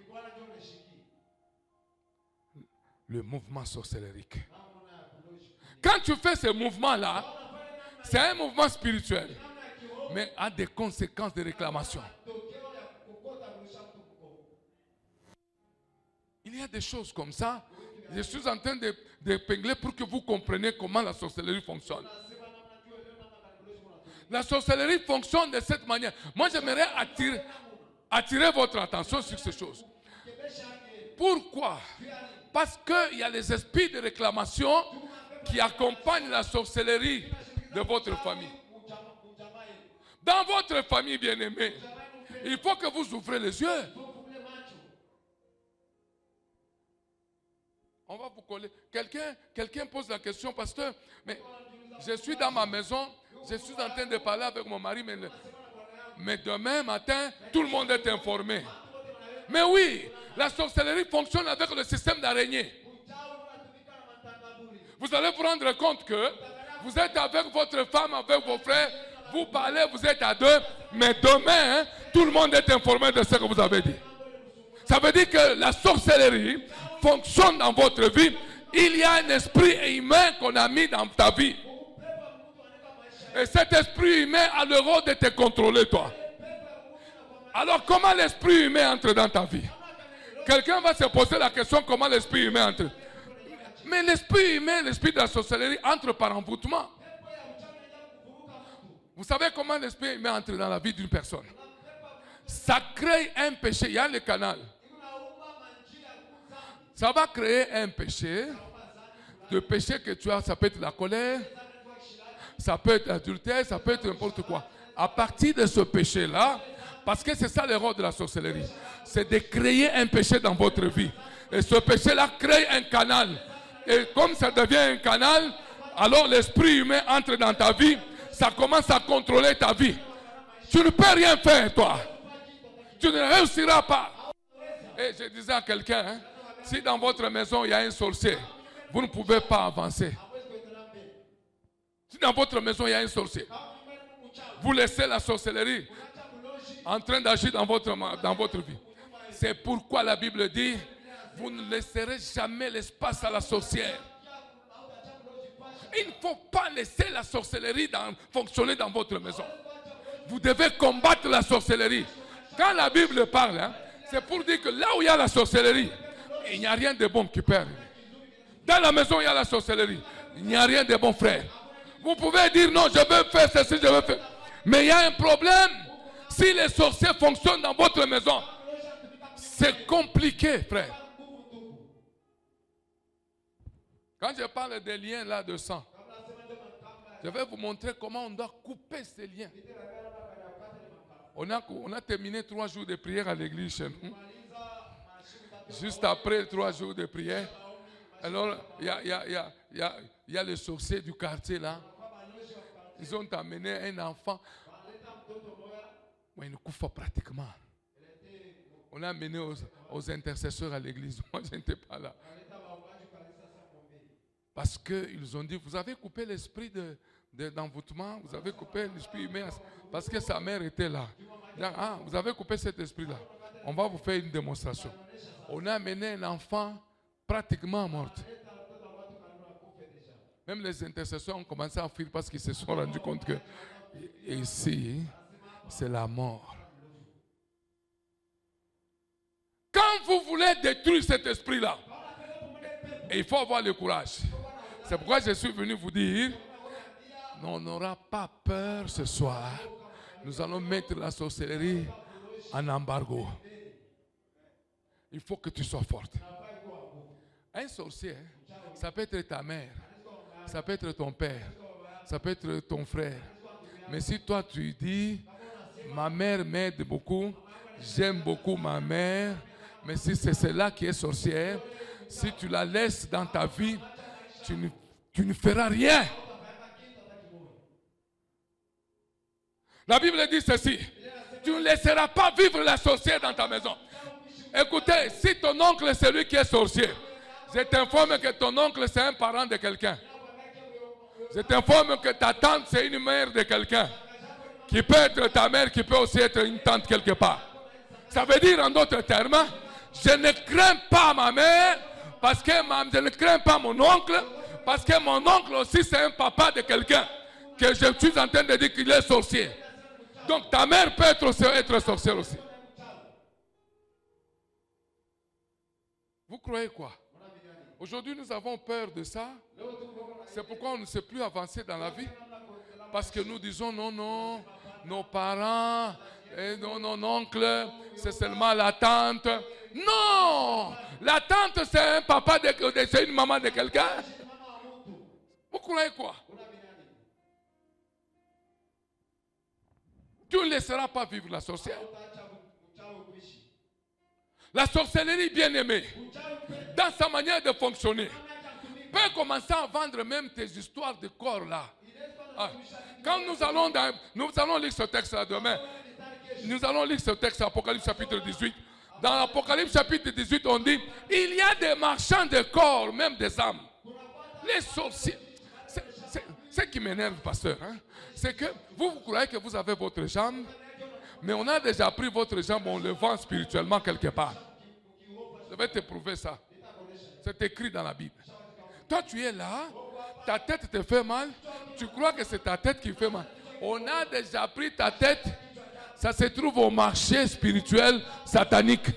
Le mouvement sorcellérique. Quand tu fais ce mouvement-là, c'est un mouvement spirituel, mais a des conséquences de réclamation. Il y a des choses comme ça. Je suis en train d'épingler pour que vous compreniez comment la sorcellerie fonctionne. La sorcellerie fonctionne de cette manière. Moi, j'aimerais attirer votre attention sur ces choses. Pourquoi? Parce qu'il y a les esprits de réclamation qui accompagnent la sorcellerie de votre famille. Dans votre famille bien-aimée, il faut que vous ouvrez les yeux. On va vous coller. Quelqu'un pose la question, pasteur, mais je suis dans ma maison, je suis en train de parler avec mon mari, mais demain matin, tout le monde est informé. Mais oui, la sorcellerie fonctionne avec le système d'araignée. Vous allez vous rendre compte que Vous êtes avec votre femme, avec vos frères, vous parlez, vous êtes à deux, mais demain, tout le monde est informé de ce que vous avez dit. Ça veut dire que la sorcellerie fonctionne dans votre vie. Il y a un esprit humain qu'on a mis dans ta vie. Et cet esprit humain a le rôle de te contrôler, toi. Alors, comment l'esprit humain entre dans ta vie? Quelqu'un va se poser la question, comment l'esprit humain entre? Mais l'esprit humain, l'esprit de la sorcellerie, entre par envoûtement. Vous savez comment l'esprit humain entre dans la vie d'une personne? Ça crée un péché. Il y a le canal. Ça va créer un péché. Le péché que tu as, ça peut être la colère, ça peut être l'adultère, ça peut être n'importe quoi. À partir de ce péché-là, parce que c'est ça le rôle de la sorcellerie, c'est de créer un péché dans votre vie. Et ce péché-là crée un canal. Et comme ça devient un canal, alors l'esprit humain entre dans ta vie, ça commence à contrôler ta vie. Tu ne peux rien faire, toi. Tu ne réussiras pas. Et je disais à quelqu'un, si dans votre maison il y a un sorcier, vous ne pouvez pas avancer. Si dans votre maison il y a un sorcier, vous laissez la sorcellerie en train d'agir dans votre vie. C'est pourquoi la Bible dit, vous ne laisserez jamais l'espace à la sorcière. Il ne faut pas laisser la sorcellerie fonctionner dans votre maison. Vous devez combattre la sorcellerie. Quand la Bible parle, c'est pour dire que là où il y a la sorcellerie, il n'y a rien de bon qui peut arriver. Dans la maison, il y a la sorcellerie. Il n'y a rien de bon, frère. Vous pouvez dire non, je veux faire ceci, je veux faire. Mais il y a un problème. Si les sorciers fonctionnent dans votre maison, c'est compliqué, frère. Quand je parle des liens là de sang, je vais vous montrer comment on doit couper ces liens. On a terminé 3 jours de prière à l'église chez nous. Juste après 3 jours de prière, alors il y a les sorciers du quartier là. Ils ont amené un enfant. Il ne couvre pas pratiquement. On a amené aux intercesseurs à l'église. Moi, je n'étais pas là. Parce qu'ils ont dit, vous avez coupé l'esprit d'envoûtement, vous avez coupé l'esprit humain. Parce que sa mère était là. Ah, vous avez coupé cet esprit-là. On va vous faire une démonstration. On a amené un enfant pratiquement mort. Même les intercesseurs ont commencé à fuir parce qu'ils se sont rendus compte que ici, c'est la mort. Quand vous voulez détruire cet esprit-là, il faut avoir le courage. C'est pourquoi je suis venu vous dire, on n'aura pas peur ce soir. Nous allons mettre la sorcellerie en embargo. Il faut que tu sois forte. Un sorcier, ça peut être ta mère, ça peut être ton père, ça peut être ton frère. Mais si toi tu dis, ma mère m'aide beaucoup, j'aime beaucoup ma mère, mais si c'est celle-là qui est sorcière, si tu la laisses dans ta vie, tu ne feras rien. La Bible dit ceci, tu ne laisseras pas vivre la sorcière dans ta maison. Écoutez, si ton oncle est celui qui est sorcier, je t'informe que ton oncle c'est un parent de quelqu'un. Je t'informe que ta tante c'est une mère de quelqu'un. Qui peut être ta mère, qui peut aussi être une tante quelque part. Ça veut dire en d'autres termes, je ne crains pas ma mère, parce que je ne crains pas mon oncle, parce que mon oncle aussi c'est un papa de quelqu'un, que je suis en train de dire qu'il est sorcier. Donc ta mère peut être sorcière aussi. Vous croyez quoi? Aujourd'hui nous avons peur de ça. C'est pourquoi on ne sait plus avancer dans la vie. Parce que nous disons non, nos parents, non, oncle, c'est seulement la tante. Non! La tante c'est un papa, c'est une maman de quelqu'un. Vous croyez quoi? Tu ne laisseras pas vivre la sorcière. La sorcellerie bien-aimée, dans sa manière de fonctionner, peut commencer à vendre même tes histoires de corps là. Ah. Quand nous allons lire ce texte là demain, nous allons lire ce texte Apocalypse chapitre 18. Dans l'Apocalypse chapitre 18, on dit, il y a des marchands de corps, même des âmes. Les sorciers, Ce qui m'énerve, pasteur, hein, c'est que vous croyez que vous avez votre jambe, mais on a déjà pris votre jambe, on le vend spirituellement quelque part. Je vais te prouver ça. C'est écrit dans la Bible. Toi, tu es là, ta tête te fait mal, tu crois que c'est ta tête qui fait mal. On a déjà pris ta tête, ça se trouve au marché spirituel satanique.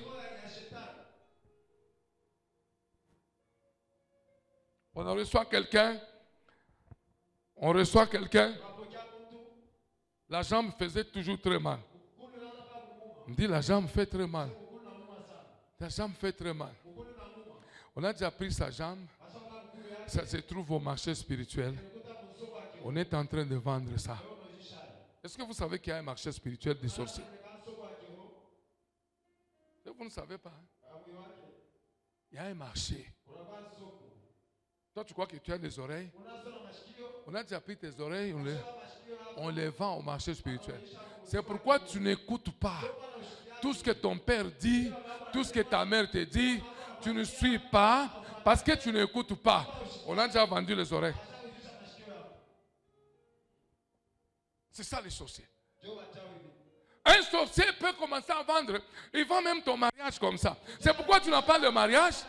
On reçoit quelqu'un, la jambe faisait toujours très mal. On dit la jambe fait très mal. La jambe fait très mal. On a déjà pris sa jambe, ça se trouve au marché spirituel. On est en train de vendre ça. Est-ce que vous savez qu'il y a un marché spirituel des sorciers? Vous ne savez pas. Hein? Il y a un marché. Toi, tu crois que tu as des oreilles? On a déjà pris tes oreilles, on les vend au marché spirituel. C'est pourquoi tu n'écoutes pas. Tout ce que ton père dit, tout ce que ta mère te dit, tu ne suis pas parce que tu n'écoutes pas. On a déjà vendu les oreilles. C'est ça les sorciers. Un sorcier peut commencer à vendre. Il vend même ton mariage comme ça. C'est pourquoi tu n'as pas le mariage.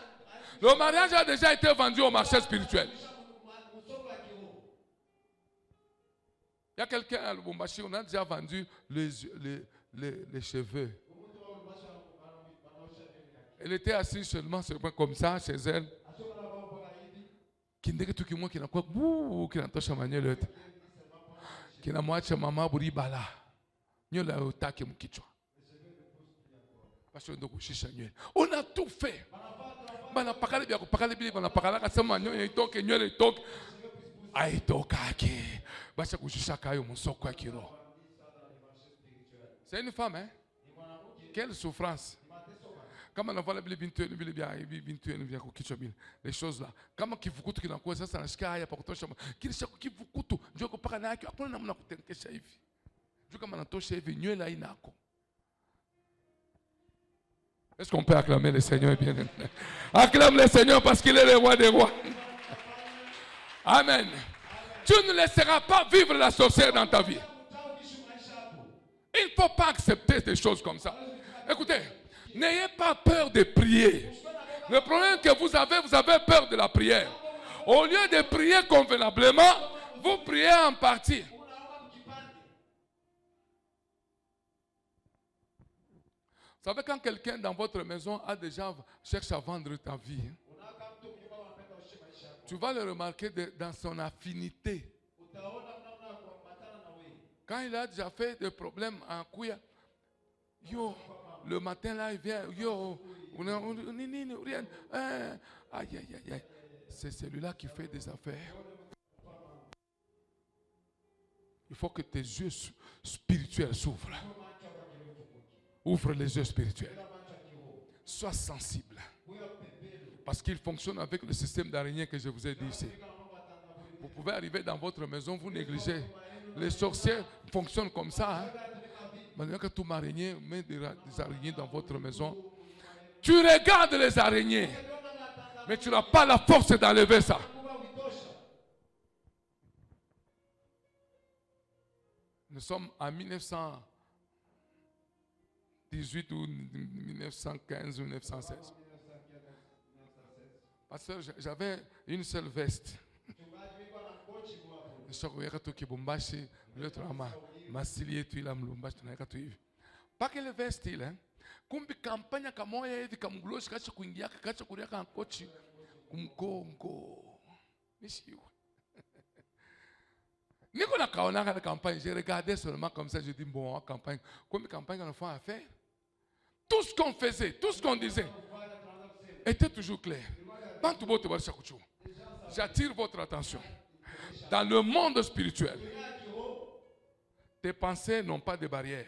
Le mariage a déjà été vendu au marché spirituel. Il y a quelqu'un à Lubumbashi, on a déjà vendu les cheveux. Elle était assise seulement sur le point comme ça, chez elle. Qui n'a quoi, qui n'a pas chamagné qui n'a pas maman buri bala. Nyola otake mukichwa. On a tout fait. Bana pakale bia ko pakale bili bana pakala ka sama nyola itoke nyola itoke. Ai tokake. Basha kushusha kayo musoko ya kiro. C'est une femme, hein? Quelle souffrance. Kama na vala bili bintu bia ko kichwa bili. Les choses là. Kama kivukutu kinakuwa sasa nashika haya pa kutosha. Kilisha kivukutu ndio ko paka na yake hakuna namna kutenkesha hivi. Ndio kama natosha hivi nywele inako. Est-ce qu'on peut acclamer le Seigneur bien? Acclame le Seigneur parce qu'il est le roi des rois. Amen. Tu ne laisseras pas vivre la sorcière dans ta vie. Il ne faut pas accepter des choses comme ça. Écoutez, n'ayez pas peur de prier. Le problème que vous avez peur de la prière. Au lieu de prier convenablement, vous priez en partie. Vous savez, quand quelqu'un dans votre maison cherche à vendre ta vie, tu vas le remarquer dans son affinité. Quand il a déjà fait des problèmes en Kouya, le matin là, il vient, rien. Aïe, aïe, aïe. C'est celui-là qui fait des affaires. Il faut que tes yeux spirituels s'ouvrent. Ouvre les yeux spirituels. Sois sensible. Parce qu'il fonctionne avec le système d'araignée que je vous ai dit ici. Vous pouvez arriver dans votre maison, vous négligez. Les sorciers fonctionnent comme ça. Hein? Maintenant que tout araignée met des araignées dans votre maison, tu regardes les araignées, mais tu n'as pas la force d'enlever ça. Nous sommes en 1918 ou 1915 ou 1916. Pasteur, j'avais une seule veste. Pas que le veste, hein. Kumbi campagne kamoya hivi kamgloshi kacha kuingia kacha kuria kan kochi kumkongo. Nishiwe. Niko na kaona la campagne, j'ai regardé seulement comme ça, je dis bon, campagne, comme campagne on fait à faire. Tout ce qu'on faisait, tout ce qu'on disait était toujours clair. J'attire votre attention. Dans le monde spirituel, tes pensées n'ont pas de barrière.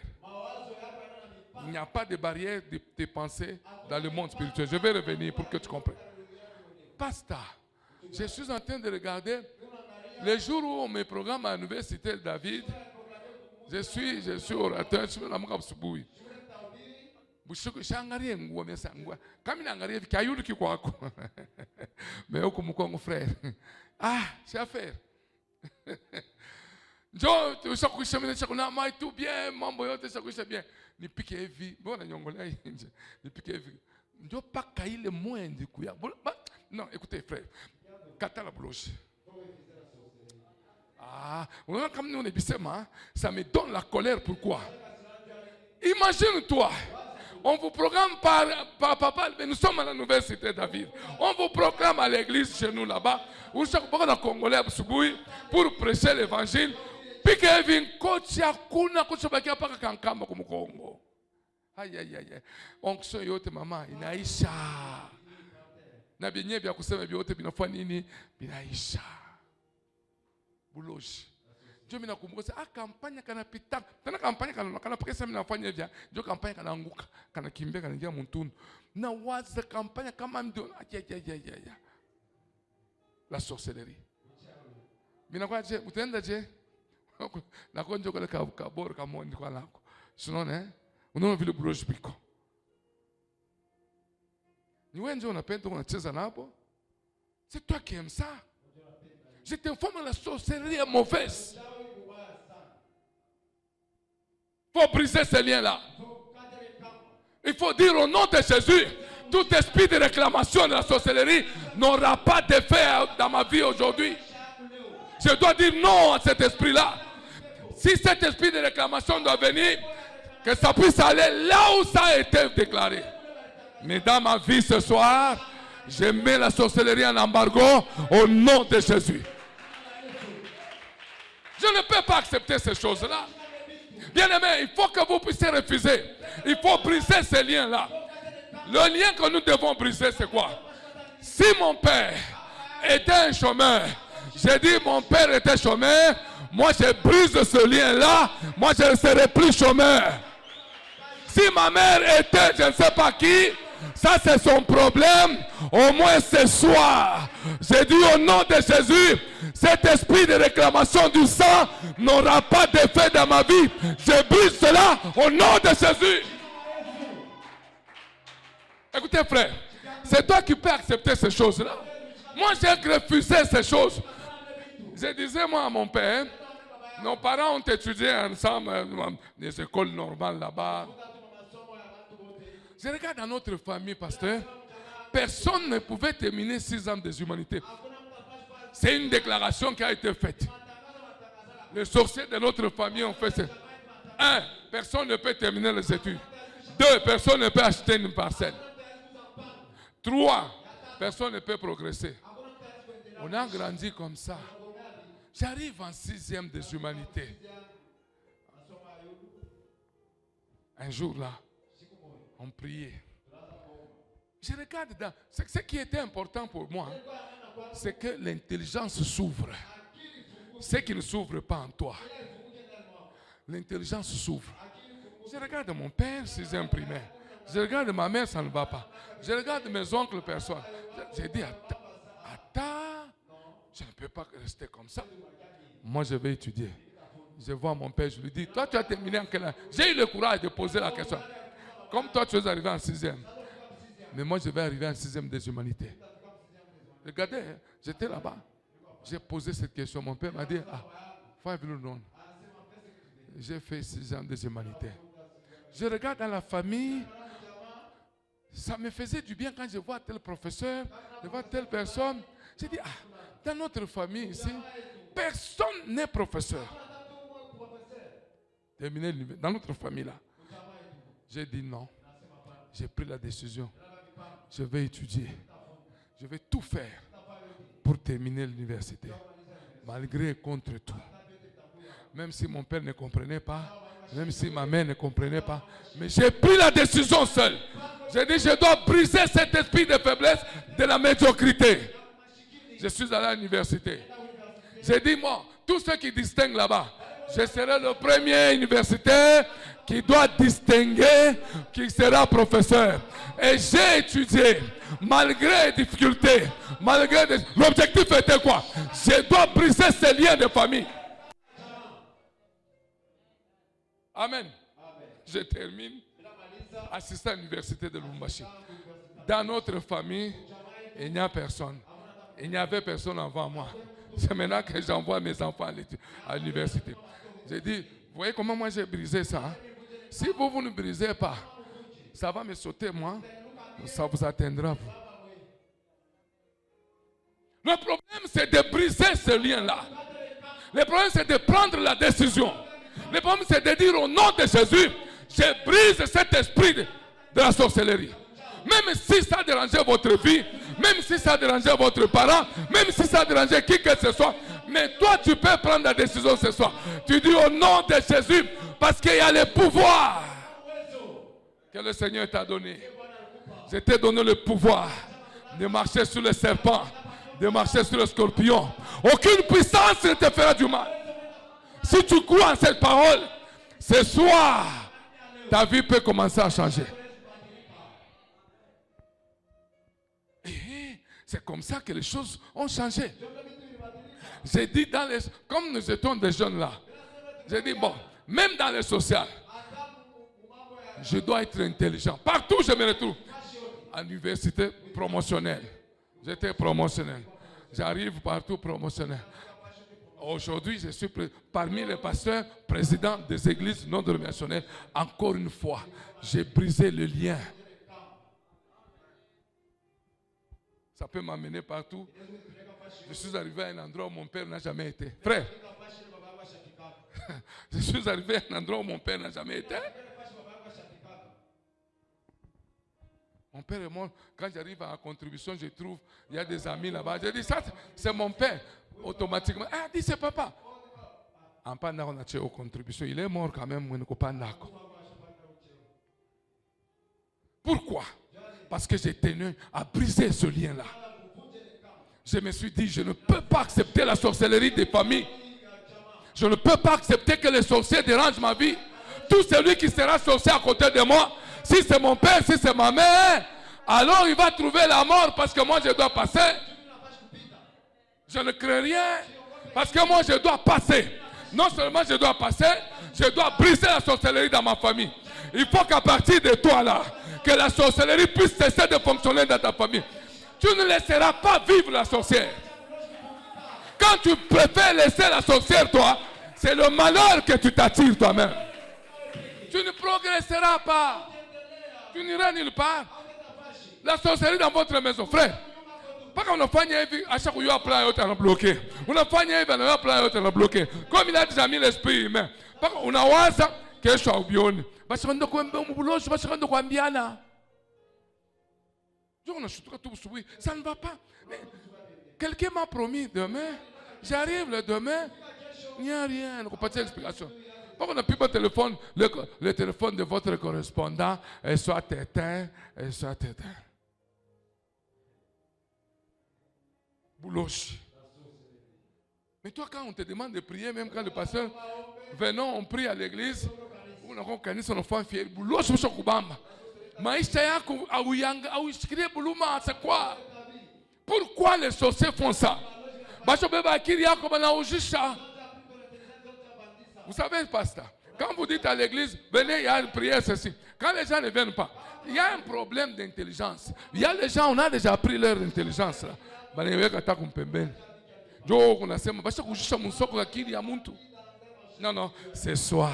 Il n'y a pas de barrière de tes pensées dans le monde spirituel. Je vais revenir pour que tu comprennes. Pasteur, je suis en train de regarder les jours où on me programme à l'université de David. Je suis orateur, je suis dans mon kabsubuhi. Bushangarie nguo mesangwa. Kama naangalia hivi kayulu kikwako. Mais huko mkongo frère. Ah, c'est à faire. Njo tusakuisha mimi chakuna mai tout bien, mambo yote sakuisha bien. Nipike hivi, mbona nyongola nje. Nipike hivi. Njo paka ile mwendi kuya. Non, écoutez frère. Kata la bouloche. Ah, comme nous on est bisema, ça me donne la colère. Pourquoi? Imagine-toi. On vous proclame par papa, nous sommes à la nouvelle cité David. On vous proclame à l'église chez nous là-bas. Où chaque fois qu'on Congolais pour prêcher l'évangile. Puis qu'il vient kotia kuna kuchobakia paka kankamba comme Congo. Aïe aïe aïe. Onction yote mama inaisha. Na bienye bya kusema byote binafanya nini? Binaisha. Buloji. Ndio mimi nakumbuka kampanya kanapita. Tena kampanya kana pesa mimi nafanya hivyo. Ndio kampanya kanaanguka, kanakimbia kanaingia mtundu. Na waza kampanya kama ndio ya. La sorcellerie. Mimi nakuwa je, utaenda je? Na konjo kale kabor kama ndi kwa lako. Sinon unaona vile buloji biko. Ni wewe ndio unapenda unacheza nabo? C'est toi qui aimes ça. Je t'informe, la sorcellerie est mauvaise. Il faut briser ces liens-là. Il faut dire au nom de Jésus, tout esprit de réclamation de la sorcellerie n'aura pas d'effet dans ma vie aujourd'hui. Je dois dire non à cet esprit-là. Si cet esprit de réclamation doit venir, que ça puisse aller là où ça a été déclaré. Mais dans ma vie ce soir, je mets la sorcellerie en embargo au nom de Jésus. Je ne peux pas accepter ces choses-là. Bien aimé, il faut que vous puissiez refuser. Il faut briser ces liens-là. Le lien que nous devons briser, c'est quoi? Si mon père était un chômeur, j'ai dit mon père était chômeur, moi je brise ce lien-là, moi je ne serai plus chômeur. Si ma mère était je ne sais pas qui, ça c'est son problème. Au moins ce soir, j'ai dit au nom de Jésus, cet esprit de réclamation du sang n'aura pas d'effet dans ma vie. Je brise cela au nom de Jésus. Écoutez frère, c'est toi qui peux accepter ces choses-là. Moi j'ai refusé ces choses. Je disais moi à mon père, nos parents ont étudié ensemble dans des écoles normales là-bas. Je regarde dans notre famille, pasteur, personne ne pouvait terminer 6 ans des humanités. C'est une déclaration qui a été faite. Les sorciers de notre famille ont fait ça. 1, personne ne peut terminer les études. 2, personne ne peut acheter une parcelle. 3, personne ne peut progresser. On a grandi comme ça. J'arrive en 6e des humanités. Un jour là, on priait. Je regarde dans... Ce qui était important pour moi, c'est que l'intelligence s'ouvre. Ce qui ne s'ouvre pas en toi. L'intelligence s'ouvre. Je regarde mon père, 6e primaire. Je regarde ma mère, ça ne va pas. Je regarde mes oncles, personne. J'ai dit, attends, je ne peux pas rester comme ça. Moi, je vais étudier. Je vois mon père, je lui dis, toi, tu as terminé en quelle année? J'ai eu le courage de poser la question. Comme toi, tu es arrivé en 6e. Mais moi, je vais arriver en 6e des humanités. Regardez, hein, j'étais là-bas. J'ai posé cette question. Mon père m'a dit, j'ai fait 6 ans des humanités. Je regarde dans la famille. Ça me faisait du bien quand je vois tel professeur, je vois telle personne. J'ai dit, dans notre famille ici, personne n'est professeur. Terminé dans notre famille là. J'ai dit non. J'ai pris la décision. Je vais étudier. Je vais tout faire pour terminer l'université. Malgré et contre tout. Même si mon père ne comprenait pas, même si ma mère ne comprenait pas. Mais j'ai pris la décision seul. J'ai dit, je dois briser cet esprit de faiblesse de la médiocrité. Je suis allé à l'université. J'ai dit, moi, tous ceux qui distinguent là-bas, je serai le premier universitaire qui doit distinguer, qui sera professeur. Et j'ai étudié, malgré les difficultés, malgré l'objectif était quoi? Je dois briser ces liens de famille. Amen. Je termine. Assistant à l'université de Lubumbashi. Dans notre famille, il n'y a personne. Il n'y avait personne avant moi. C'est maintenant que j'envoie mes enfants à l'université. J'ai dit, vous voyez comment moi j'ai brisé ça, hein? Si vous ne brisez pas, ça va me sauter moi, ça vous atteindra vous. Le problème c'est de briser ce lien-là. Le problème c'est de prendre la décision. Le problème c'est de dire au nom de Jésus, je brise cet esprit de la sorcellerie. Même si ça a dérangé votre vie, même si ça a dérangé votre parent, même si ça a dérangé qui que ce soit, mais toi tu peux prendre la décision ce soir. Tu dis au nom de Jésus, parce qu'il y a le pouvoir que le Seigneur t'a donné. Je t'ai donné le pouvoir de marcher sur les serpents, de marcher sur les scorpions. Aucune puissance ne te fera du mal. Si tu crois en cette parole, ce soir, ta vie peut commencer à changer. C'est comme ça que les choses ont changé. J'ai dit, comme nous étions des jeunes là, j'ai dit, bon, même dans le social, je dois être intelligent. Partout où je me retrouve. À l'université promotionnelle. J'étais promotionnel. J'arrive partout promotionnel. Aujourd'hui, je suis parmi les pasteurs, présidents des églises non dénominationnelles. Encore une fois, j'ai brisé le lien. Ça peut m'amener partout. Je suis arrivé à un endroit où mon père n'a jamais été. Frère, je suis arrivé à un endroit où mon père n'a jamais été. Mon père est mort. Quand j'arrive à la contribution, je trouve, il y a des amis là-bas. Je dis, ça, c'est mon père. Automatiquement, ah, dis, c'est papa. En pendant qu'on a fait aux contributions, il est mort quand même. Pourquoi? Parce que j'ai tenu à briser ce lien-là. Je me suis dit, je ne peux pas accepter la sorcellerie des familles. Je ne peux pas accepter que les sorciers dérangent ma vie. Tout celui qui sera sorcier à côté de moi, si c'est mon père, si c'est ma mère, alors il va trouver la mort parce que moi je dois passer. Je ne crains rien parce que moi je dois passer. Non seulement je dois passer, je dois briser la sorcellerie dans ma famille. Il faut qu'à partir de toi là, que la sorcellerie puisse cesser de fonctionner dans ta famille. Tu ne laisseras pas vivre la sorcière. Quand tu préfères laisser la sorcière toi, c'est le malheur que tu t'attires toi-même. Tu ne progresseras pas. Tu n'iras nulle part. La sorcellerie dans votre maison, frère. Pas qu'on a fait à chaque fois, il y a plein d'autres bloqué. On a fait il y a plein d'autres bloqué. Comme il a déjà mis l'esprit humain. Pas qu'on a oublié ça, que je suis oublié. Parce que je ça ne va pas. Quelqu'un m'a promis demain. J'arrive le demain. Il n'y a rien. Il n'y a pas d'explication. Pourquoi on n'a plus mon téléphone, le téléphone de votre correspondant soit éteint, soit éteint. Bouloche. Mais toi, quand on te demande de prier, même quand le pasteur, venons, on prie à l'église, on a reconnu son enfant fier. Bouloche, je suis Kubamba. C'est quoi? Pourquoi les sorciers font ça? Vous savez, pasteur, quand vous dites à l'église, venez, il y a une prière, ceci. Quand les gens ne viennent pas, il y a un problème d'intelligence. Il y a les gens, on a déjà pris leur intelligence. Non, non, ce soir,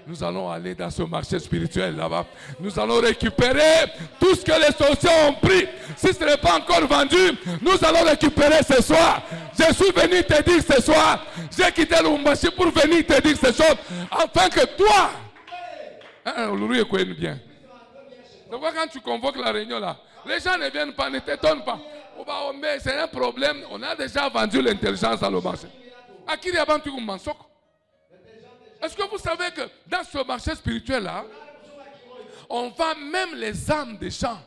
nous allons aller dans ce marché spirituel là-bas. Nous allons récupérer tout ce que les sorciers ont pris. Si ce n'est pas encore vendu, nous allons récupérer ce soir. Je suis venu te dire ce soir. J'ai quitté le Lumbashi pour venir te dire ces choses. Afin que toi, le riz est bien. Donc quand tu convoques la réunion là, les gens ne viennent pas, ne t'étonnent pas. C'est un problème. On a déjà vendu l'intelligence dans le marché. À qui avant tu commences? Est-ce que vous savez que dans ce marché spirituel-là, on vend même les âmes des gens?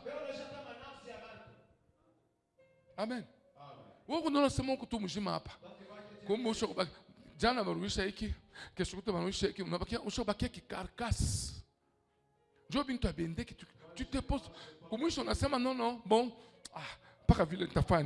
Amen. Vous ne savez pas que tout le monde a pas. Comme vous savez, Dieu n'a pas eu ça ici. Que ce que tu as eu ça ici, on n'a pas eu ça qui carcasse. Dieu vient te bénir que tu te poses. Comme vous savez, non, non, bon, pas qu'à vivre ta fin.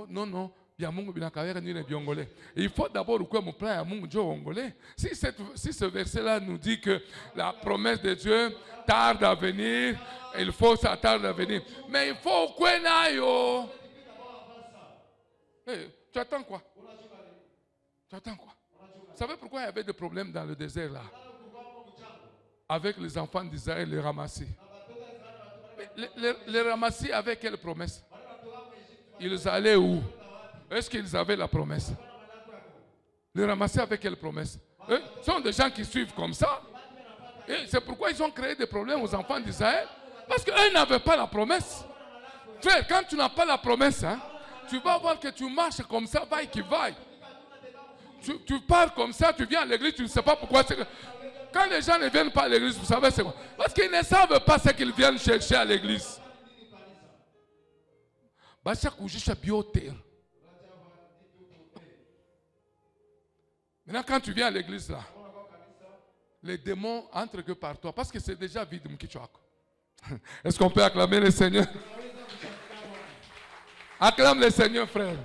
Non, non. Il faut d'abord que mon plan à mon Dieu ongolais. Si ce verset-là nous dit que la promesse de Dieu tarde à venir, il faut ça tarde à venir. Mais il faut qu'on aille. Tu attends quoi? Tu attends quoi? Vous savez pourquoi il y avait des problèmes dans le désert là? Avec les enfants d'Israël, les ramassis. Les ramassis avaient quelle promesse? Ils allaient où? Est-ce qu'ils avaient la promesse? Les ramassis avaient quelle promesse? Ce sont des gens qui suivent comme ça. Et c'est pourquoi ils ont créé des problèmes aux enfants d'Israël. Parce qu'eux n'avaient pas la promesse. Frère, quand tu n'as pas la promesse, hein, tu vas voir que tu marches comme ça, vaille qui vaille. Tu pars comme ça, tu viens à l'église, tu ne sais pas pourquoi. Quand les gens ne viennent pas à l'église, vous savez c'est quoi? Parce qu'ils ne savent pas ce qu'ils viennent chercher à l'église. Maintenant, quand tu viens à l'église là, les démons entrent que par toi, parce que c'est déjà vide. Est-ce qu'on peut acclamer le Seigneur? Acclame le Seigneur, frère.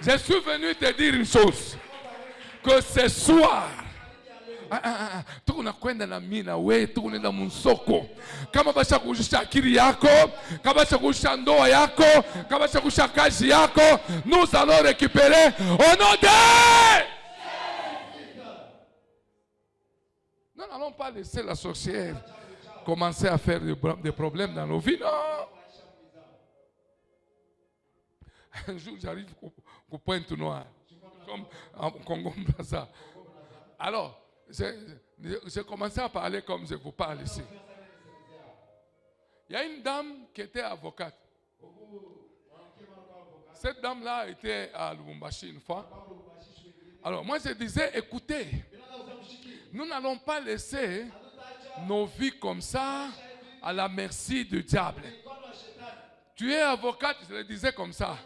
Je suis venu te dire une chose. Que ce soir, tunakwenda na mina we tunaenda msoko kama basha kushusha akili yako, kama basha kushusha ndoa yako, kama basha kushusha kazi yako, nous allons récupérer au nom de... Nous n'allons pas laisser la sorcière commencer à faire des problèmes dans nos vies, non. Un jour j'arrive au Pointe Noire, comme en Congo-Brazza. Alors, j'ai commencé à parler comme je vous parle ici. Il y a une dame qui était avocate. Cette dame-là était à Lubumbashi une fois. Alors, moi je disais, écoutez, nous n'allons pas laisser nos vies comme ça à la merci du diable. Tu es avocate, je le disais comme ça.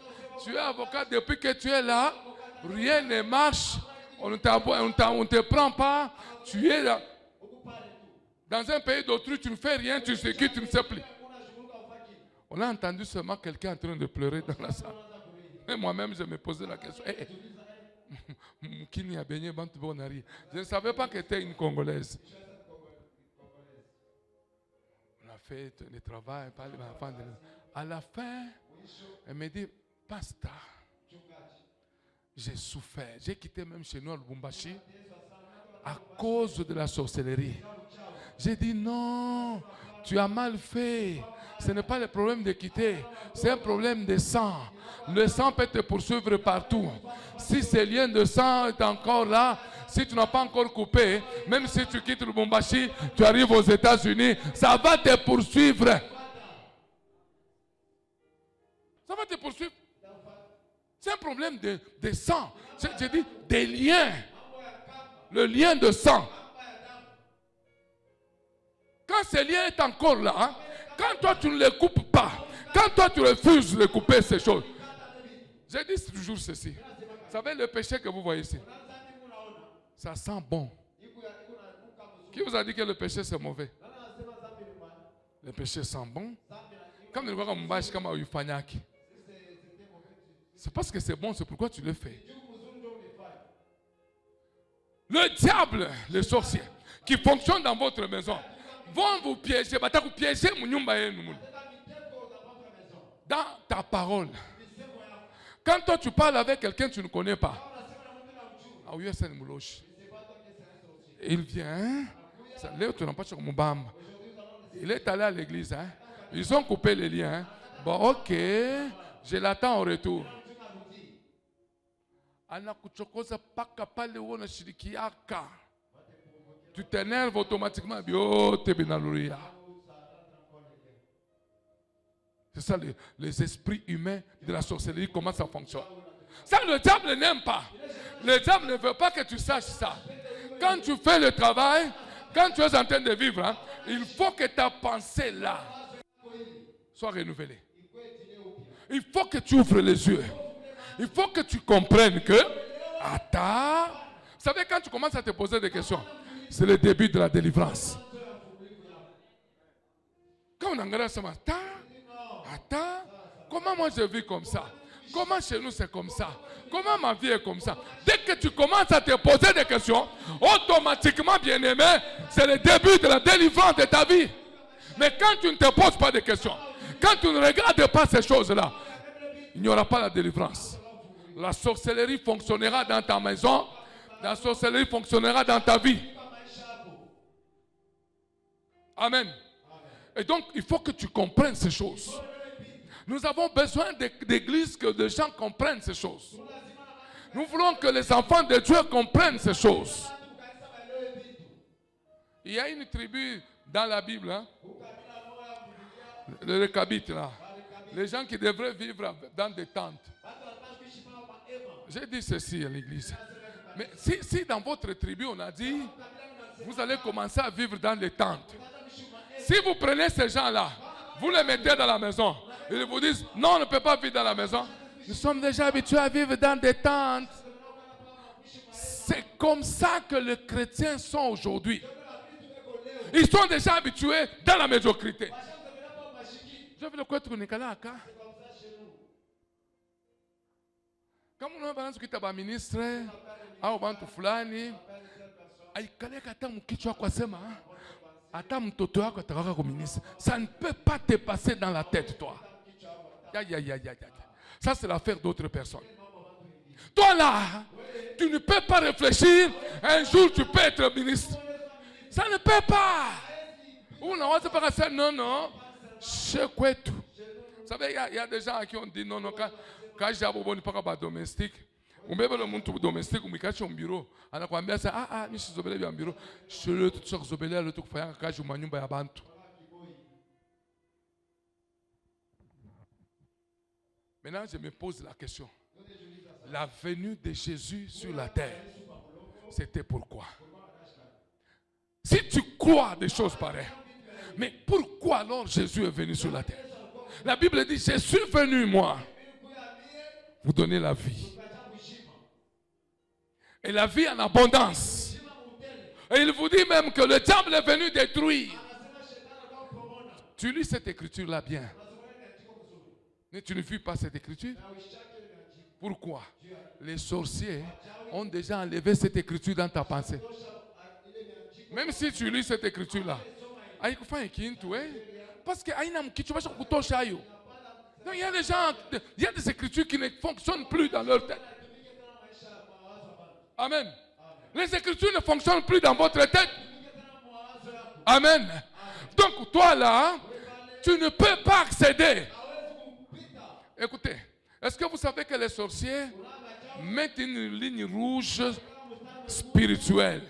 Tu es avocate depuis que tu es là, rien ne marche. On ne te prend pas. Tu es là. Dans un pays d'autrui, tu ne fais rien, tu sais qui, tu ne sais plus. On a entendu seulement quelqu'un en train de pleurer dans la salle. Et moi-même, je me posais la question. Je ne savais pas qu'elle était une Congolaise. On a fait le travail. À la fin, elle me dit, pasteur, j'ai souffert. J'ai quitté même chez nous à Lubumbashi à cause de la sorcellerie. J'ai dit non, tu as mal fait. Ce n'est pas le problème de quitter, c'est un problème de sang. Le sang peut te poursuivre partout. Si ce lien de sang est encore là, si tu n'as pas encore coupé, même si tu quittes Lubumbashi, tu arrives aux États-Unis, ça va te poursuivre. Ça va te poursuivre. C'est un problème de sang. J'ai dit des liens. Le lien de sang. Quand ce lien est encore là, hein, quand toi tu ne le coupes pas, quand toi tu refuses de couper ces choses, j'ai dit toujours ceci. Vous savez le péché que vous voyez ici, ça sent bon. Qui vous a dit que le péché c'est mauvais? Le péché sent bon. Comme le voit comme au Yufanyaki. C'est parce que c'est bon, c'est pourquoi tu le fais. Le diable, les sorciers, qui fonctionnent dans votre maison, vont vous piéger. Dans ta parole. Quand toi tu parles avec quelqu'un que tu ne connais pas, il vient, il est allé à l'église. Hein? Ils ont coupé les liens. Hein? Bon, ok, je l'attends au retour. Tu t'énerves automatiquement. C'est ça les esprits humains de la sorcellerie, comment ça fonctionne. Ça, le diable n'aime pas. Le diable ne veut pas que tu saches ça. Quand tu fais le travail, quand tu es en train de vivre, hein, il faut que ta pensée là soit renouvelée. Il faut que tu ouvres les yeux. Il faut que tu comprennes que, attends, vous savez, quand tu commences à te poser des questions, c'est le début de la délivrance. Quand on regarde ça, attends, comment moi je vis comme ça? Comment chez nous c'est comme ça? Comment ma vie est comme ça? Dès que tu commences à te poser des questions, automatiquement, bien aimé, c'est le début de la délivrance de ta vie. Mais quand tu ne te poses pas de questions, quand tu ne regardes pas ces choses-là, il n'y aura pas la délivrance. La sorcellerie fonctionnera dans ta maison. La sorcellerie fonctionnera dans ta vie. Amen. Et donc, il faut que tu comprennes ces choses. Nous avons besoin d'églises que les gens comprennent ces choses. Nous voulons que les enfants de Dieu comprennent ces choses. Il y a une tribu dans la Bible, hein? Les Rechabites, là. Les gens qui devraient vivre dans des tentes. J'ai dit ceci à l'église. Mais si dans votre tribu on a dit, vous allez commencer à vivre dans les tentes. Si vous prenez ces gens-là, vous les mettez dans la maison, ils vous disent, non, on ne peut pas vivre dans la maison. Nous sommes déjà habitués à vivre dans des tentes. C'est comme ça que les chrétiens sont aujourd'hui. Ils sont déjà habitués dans la médiocrité. Je veux le quoi tu Nicolas aka. Kama unaanza kuita ministre au bantu fulani aikale kata mkichwa kwa sema hata mtoto wako atakaka kwa ministre, ça ne peut pas te passer dans la tête toi. Ça c'est l'affaire d'autres personnes. Toi là, tu ne peux pas réfléchir, un jour tu peux être ministre. Ça ne peut pas. Ou non, c'est pas ça, non, non. Chez quoi tout. Vous savez, il y a des gens qui ont dit non, non, quand j'ai abonné par un domestique, on met le monde domestique, on me cache au bureau. On a quoi bien ça, mais je suis obéi au bureau. Je le tout sur obéi le tout faire quand je m'en vais à Bantu. Maintenant, je me pose la question. La venue de Jésus sur la terre, c'était pourquoi? Si tu crois des choses pareilles, mais pourquoi alors Jésus est venu sur la terre? La Bible dit, je suis venu moi vous donner la vie. Et la vie en abondance. Et il vous dit même que le diable est venu détruire. Tu lis cette écriture-là bien. Mais tu ne vis pas cette écriture? Pourquoi? Les sorciers ont déjà enlevé cette écriture dans ta pensée. Même si tu lis cette écriture-là, parce que il y a des gens, il y a des écritures qui ne fonctionnent plus dans leur tête. Amen. Les écritures ne fonctionnent plus dans votre tête. Amen. Donc toi là, tu ne peux pas accéder. Écoutez, est-ce que vous savez que les sorciers mettent une ligne rouge spirituelle?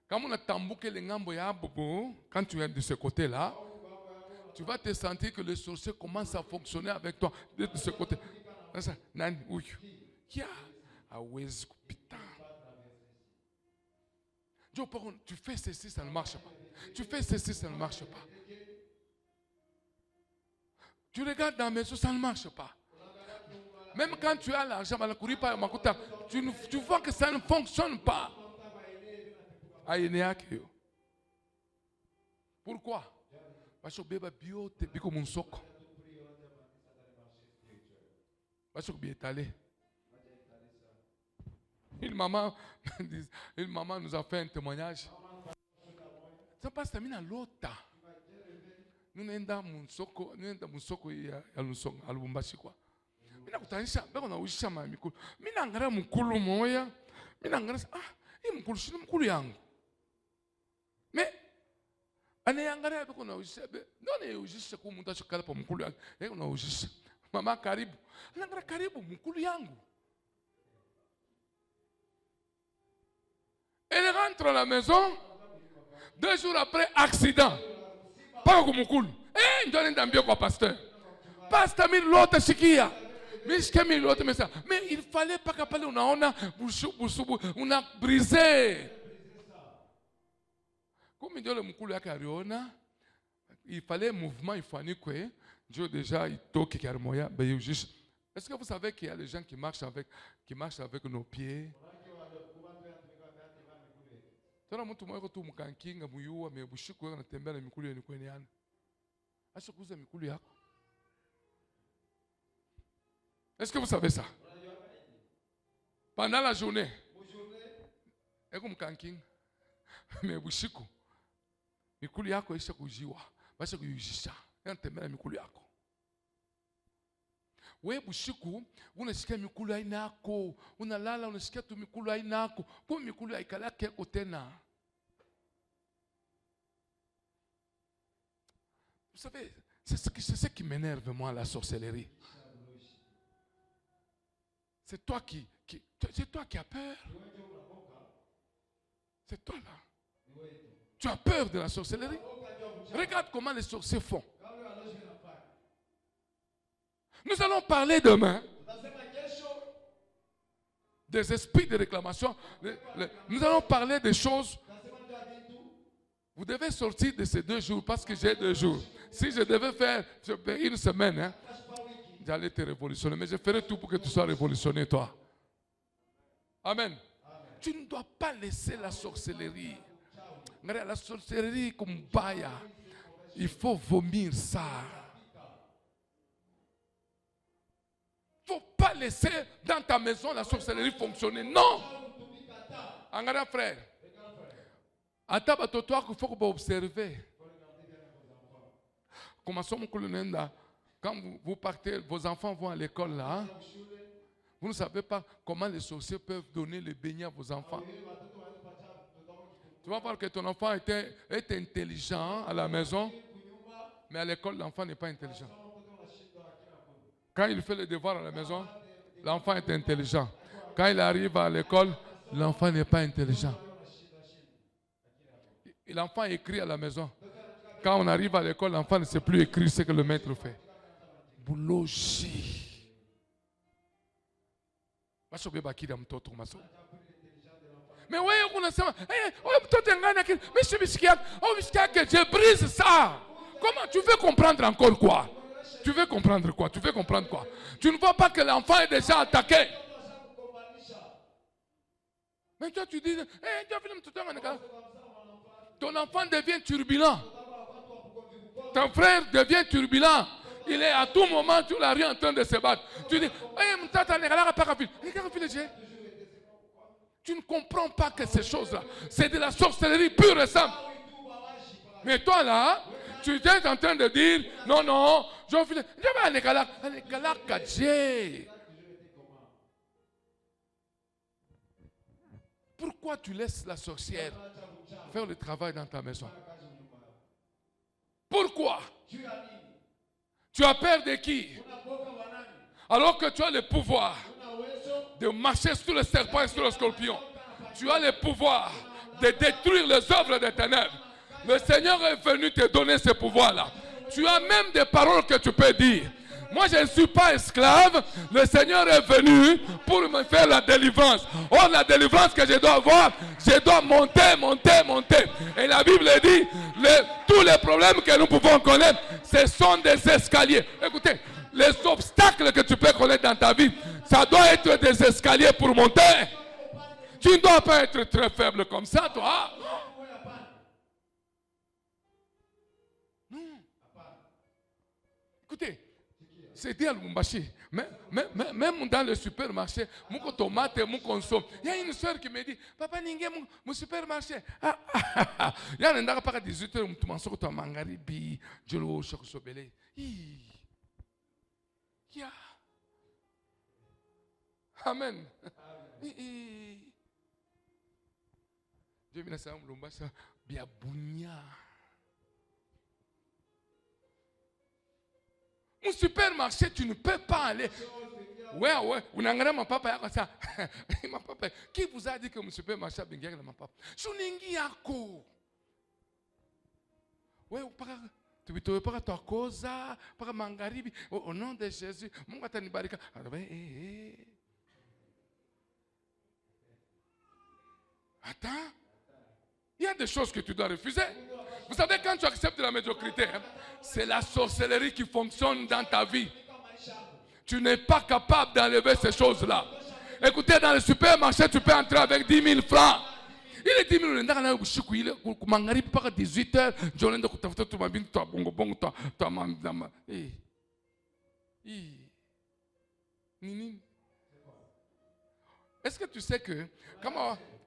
Quand on a tambouqué les ngambo ya bobo, quand tu es de ce côté-là, tu vas te sentir que le sorcier commence à fonctionner avec toi de ce côté. Tu fais ceci, ça ne marche pas. Tu fais ceci, ça ne marche pas. Tu regardes dans la maison, ça ne marche pas. Même quand tu as l'argent, tu vois que ça ne fonctionne pas. Pourquoi? Parce que bébé bio te biko monsoko. Parce que bien étalé. Une maman nous a fait un témoignage. Ça passe à mina lota. Nous n'enda monsoko ya lusong alubumbashi kwa. Mina kutanisha beko na uisha mamikulu. Mina ngara mukulu moya. Mina ngara mukulu shini mukulu yangu. Mais anayangalia beko na uisha none uisha ku muntu ashikala pa mukulu yangu. Eko na uisha. Mama karibu. Anangara karibu mukulu yangu. Elle rentre à la maison. 2 jours après, accident. Pas comme mukulu. Eh, ndio nenda mbio kwa pasteur. Pasteur mi l'autre shikia. Mi l'autre mais ça. Mais il fallait pas qu'après on a brisé. Comme ndio le mukulu yake aliona, il fallait mouvement ifanikwe. Dieu déjà il toque carmoya ben juste. Est-ce que vous savez qu'il y a des gens qui marchent avec nos pieds? Tuna mtu mmoja tu mkankinga muyua mebushiku anatembea na mikulu yenu kwenye yana. Acha kuuza mikulu yako. Est-ce que vous savez ça? Pendant la journée. Eko mkankinga mebushiku. Mikulu yako isha kujiwa. Basha kuyujisha. Anatembea na mikulu yako. we bushiku unasikia mikulu hainako, unalala unasikia tu mikulu hainako, kwa mikulu haikala keko tena. Vous savez, c'est ce qui m'énerve moi, la sorcellerie. C'est toi qui as peur. C'est toi là. Tu as peur de la sorcellerie. Regarde comment les sorciers font. Nous allons parler demain des esprits de réclamation. Nous allons parler des choses. Vous devez sortir de ces 2 jours parce que j'ai 2 jours. Si je devais faire une semaine, hein, j'allais te révolutionner. Mais je ferai tout pour que tu sois révolutionné, toi. Amen. Tu ne dois pas laisser la sorcellerie. La sorcellerie comme baya. Il faut vomir ça. Il ne faut pas laisser dans ta maison la sorcellerie fonctionner. Non. Angara frère. Quand vous partez, vos enfants vont à l'école là. Hein? Vous ne savez pas comment les sorciers peuvent donner les beignets à vos enfants. Tu vas voir que ton enfant est intelligent à la maison, mais à l'école, l'enfant n'est pas intelligent. Quand il fait les devoirs à la maison, l'enfant est intelligent. Quand il arrive à l'école, l'enfant n'est pas intelligent. L'enfant écrit à la maison. Quand on arrive à l'école, l'enfant ne sait plus écrire ce que le maître fait. Boulogi. Mais oui, on a ça. Je brise ça. Comment tu veux comprendre encore quoi? Tu veux comprendre quoi? Tu veux comprendre quoi? Tu ne vois pas que l'enfant est déjà attaqué. Mais toi tu dis, ton enfant devient turbulent. Ton frère devient turbulent. Il est à tout moment sur la rue en train de se battre. Tu dis, tu ne comprends pas que ces choses-là, c'est de la sorcellerie pure et simple. Mais toi là, tu es en train de dire, non, non, je vais aller à l'école. Pourquoi tu laisses la sorcière faire le travail dans ta maison? Pourquoi? Tu as peur de qui? Alors que tu as le pouvoir de marcher sur le serpent et sur le scorpion. Tu as le pouvoir de détruire les œuvres des ténèbres. Le Seigneur est venu te donner ce pouvoir-là. Tu as même des paroles que tu peux dire. Moi, je ne suis pas esclave. Le Seigneur est venu pour me faire la délivrance. Or, la délivrance que je dois avoir, je dois monter, monter, monter. Et la Bible dit, tous les problèmes que nous pouvons connaître, ce sont des escaliers. Écoutez, les obstacles que tu peux connaître dans ta vie, ça doit être des escaliers pour monter. Tu ne dois pas être très faible comme ça, toi. Non. Écoutez, c'est dit à Lubumbashi, même dans le supermarché, mon tomate, mon consomme. Il y a une soeur qui me dit, papa, n'ingé mon supermarché. Il y a un endroit à 18h, tu m'en sors, tu as mangaribi, je le choc sobelé. Amen. Dieu m'a dit, Lubumbashi, bien bounia. Au supermarché, tu ne peux pas aller. Ouais, on a un papa ça. Ma papa, qui vous a dit que mon supermarché a bien ma papa? Je n'ai pas de ouais, tu veux pas ta cause, par mangaribi, au nom de Jésus. Mon gars, t'as barika. Attends. Il y a des choses que tu dois refuser. Vous savez, quand tu acceptes la médiocrité, c'est la sorcellerie qui fonctionne dans ta vie. Tu n'es pas capable d'enlever ces choses-là. Écoutez, dans le supermarché, tu peux entrer avec 10 000 francs. Il est 10 000 francs. Il est pas 18h. Est-ce que tu sais que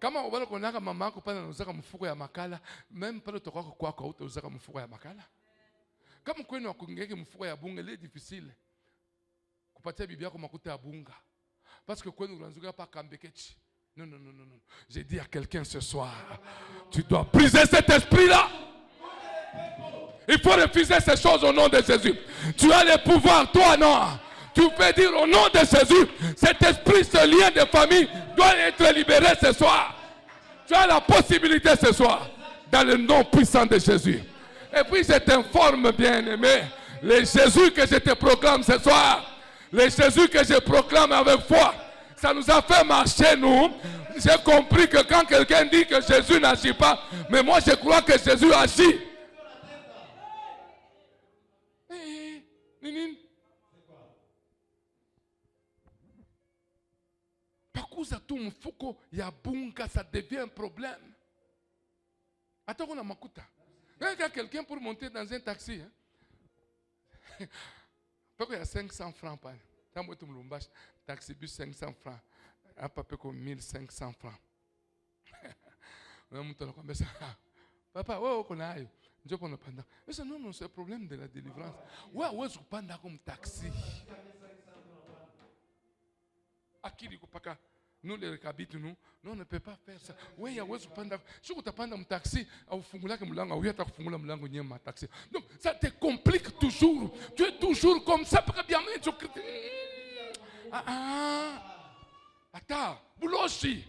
kama ubalo konaka mama yako pale anazaka mfuko ya makala, même pale utakuwa kwako utazaka mfuko ya makala. Kama kwenu akungeke mfuko ya bunge, ile difficile. Parce que quoi nous ne pas Kambekechi. Non. J'ai dit à quelqu'un ce soir, tu dois briser cet esprit-là. Il faut refuser ces choses au nom de Jésus. Tu as le pouvoir, toi non. Tu peux dire au nom de Jésus, cet esprit, ce lien de famille doit être libéré ce soir. Tu as la possibilité ce soir, dans le nom puissant de Jésus. Et puis je t'informe, bien-aimé, le Jésus que je te proclame ce soir, le Jésus que je proclame avec foi, ça nous a fait marcher, nous. J'ai compris que quand quelqu'un dit que Jésus n'agit pas, mais moi je crois que Jésus agit. Ça devient un problème. Attends, on a makuta. Quand quelqu'un pour monter dans un taxi, il y a 500 francs. Taxi bus 500 francs. À peu près comme 1500 francs. Papa, oh, on a eu. Non, c'est le problème de la délivrance. Ouais, je prends comme taxi. À qui dit que nous les recabit nous on ne peut pas faire ça. Oui, il y a si tu prends un taxi, donc ça te complique toujours. Tu es toujours comme ça. Attends, Boulochi,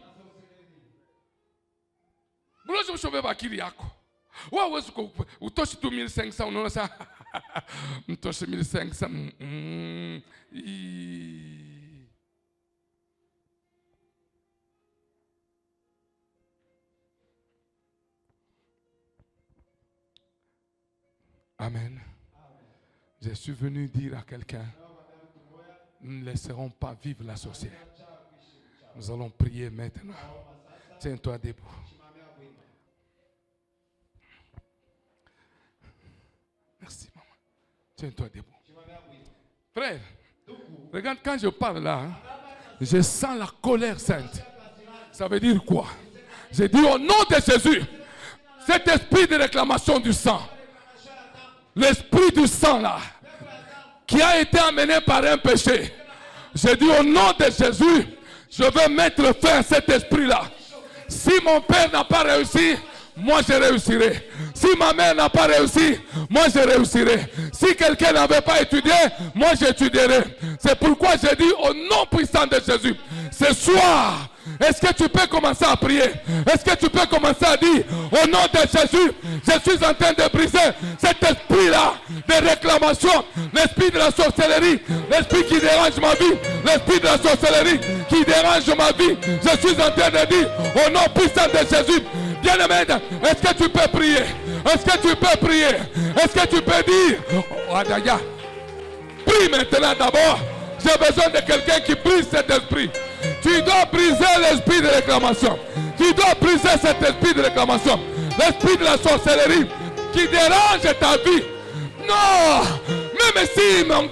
je vais pas qu'il y a quoi. Ouais, tu touches 2500, non, ça. Tu touches 1500. Amen. Je suis venu dire à quelqu'un, nous ne laisserons pas vivre la sorcière. Nous allons prier maintenant. Tiens-toi debout. Merci, maman. Tiens-toi debout. Frère, regarde, quand je parle là, je sens la colère sainte. Ça veut dire quoi? Je dis au nom de Jésus, cet esprit de réclamation du sang, l'esprit du sang là, qui a été amené par un péché, je dis au nom de Jésus, je veux mettre fin à cet esprit là. Si mon père n'a pas réussi, moi je réussirai. Si ma mère n'a pas réussi, moi je réussirai. Si quelqu'un n'avait pas étudié, moi j'étudierai. C'est pourquoi je dis au nom puissant de Jésus, ce soir, est-ce que tu peux commencer à prier? Est-ce que tu peux commencer à dire au nom de Jésus, je suis en train de briser cet esprit-là de réclamation, l'esprit de la sorcellerie, l'esprit qui dérange ma vie, l'esprit de la sorcellerie qui dérange ma vie. Je suis en train de dire au nom puissant de Jésus, bien-aimé, est-ce que tu peux prier? Est-ce que tu peux prier? Est-ce que tu peux dire prie maintenant d'abord. J'ai besoin de quelqu'un qui brise cet esprit. Tu dois briser l'esprit de réclamation. Tu dois briser cet esprit de réclamation. L'esprit de la sorcellerie qui dérange ta vie. Non! Même si mon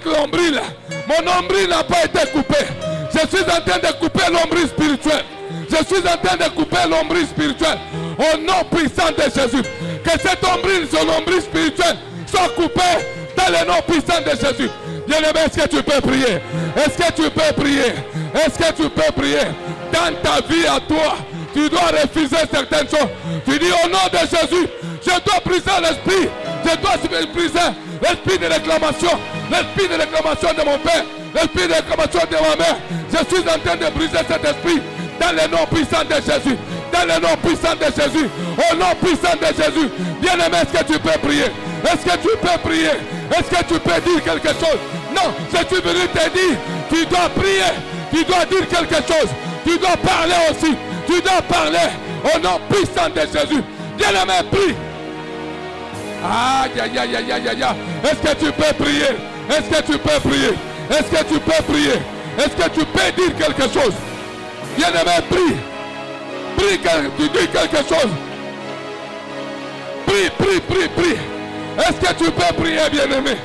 nombril n'a pas été coupé, je suis en train de couper l'ombril spirituel. Je suis en train de couper l'ombril spirituel. Au nom puissant de Jésus. Que cet ombril, ce nombril spirituel, soit coupé dans le nom puissant de Jésus. Bien-aimé, est-ce que tu peux prier? Est-ce que tu peux prier? Est-ce que tu peux prier? Dans ta vie à toi, tu dois refuser certaines choses. Tu dis au nom de Jésus, je dois briser l'esprit. Je dois briser l'esprit de réclamation. L'esprit de réclamation de mon père. L'esprit de réclamation de ma mère. Je suis en train de briser cet esprit. Dans le nom puissant de Jésus. Dans le nom puissant de Jésus. Au nom puissant de Jésus. Bien-aimé, est-ce que tu peux prier? Est-ce que tu peux prier? Est-ce que tu peux dire quelque chose? Non, je suis venu te dire, tu dois prier, tu dois dire quelque chose, tu dois parler aussi, tu dois parler au nom puissant de Jésus. Bien-aimé, prie. Aïe, aïe, aïe, aïe, aïe, aïe. Est-ce que tu peux prier? Est-ce que tu peux prier? Est-ce que tu peux prier? Est-ce que tu peux dire quelque chose? Bien-aimé, prie. Prie, tu dis quelque chose. Prie, prie, prie, prie. Est-ce que tu peux prier, bien-aimé?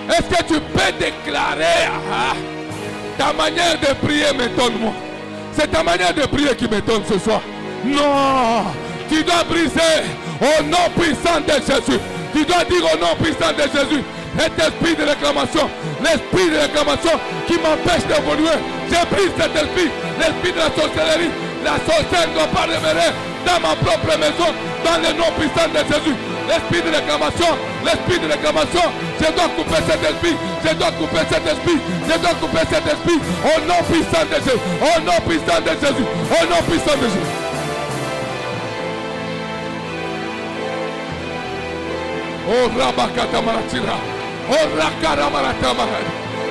Est-ce que tu peux déclarer ta manière de prier m'étonne-moi. C'est ta manière de prier qui m'étonne ce soir. Non, tu dois briser au nom puissant de Jésus. Tu dois dire au nom puissant de Jésus, Cet esprit de réclamation, l'esprit de réclamation qui m'empêche d'évoluer. Je brise cet esprit, l'esprit de la sorcellerie. La sorcière ne doit pas demeurer dans ma propre maison, dans le nom puissant de Jésus. L'esprit de réclamation, je dois couper cet esprit, je dois couper cet esprit, je dois couper cet esprit au nom puissant de Jésus, au nom puissant de Jésus, au nom puissant de Jésus. Oh Rabakata Maratira, oh Rakara Maratama,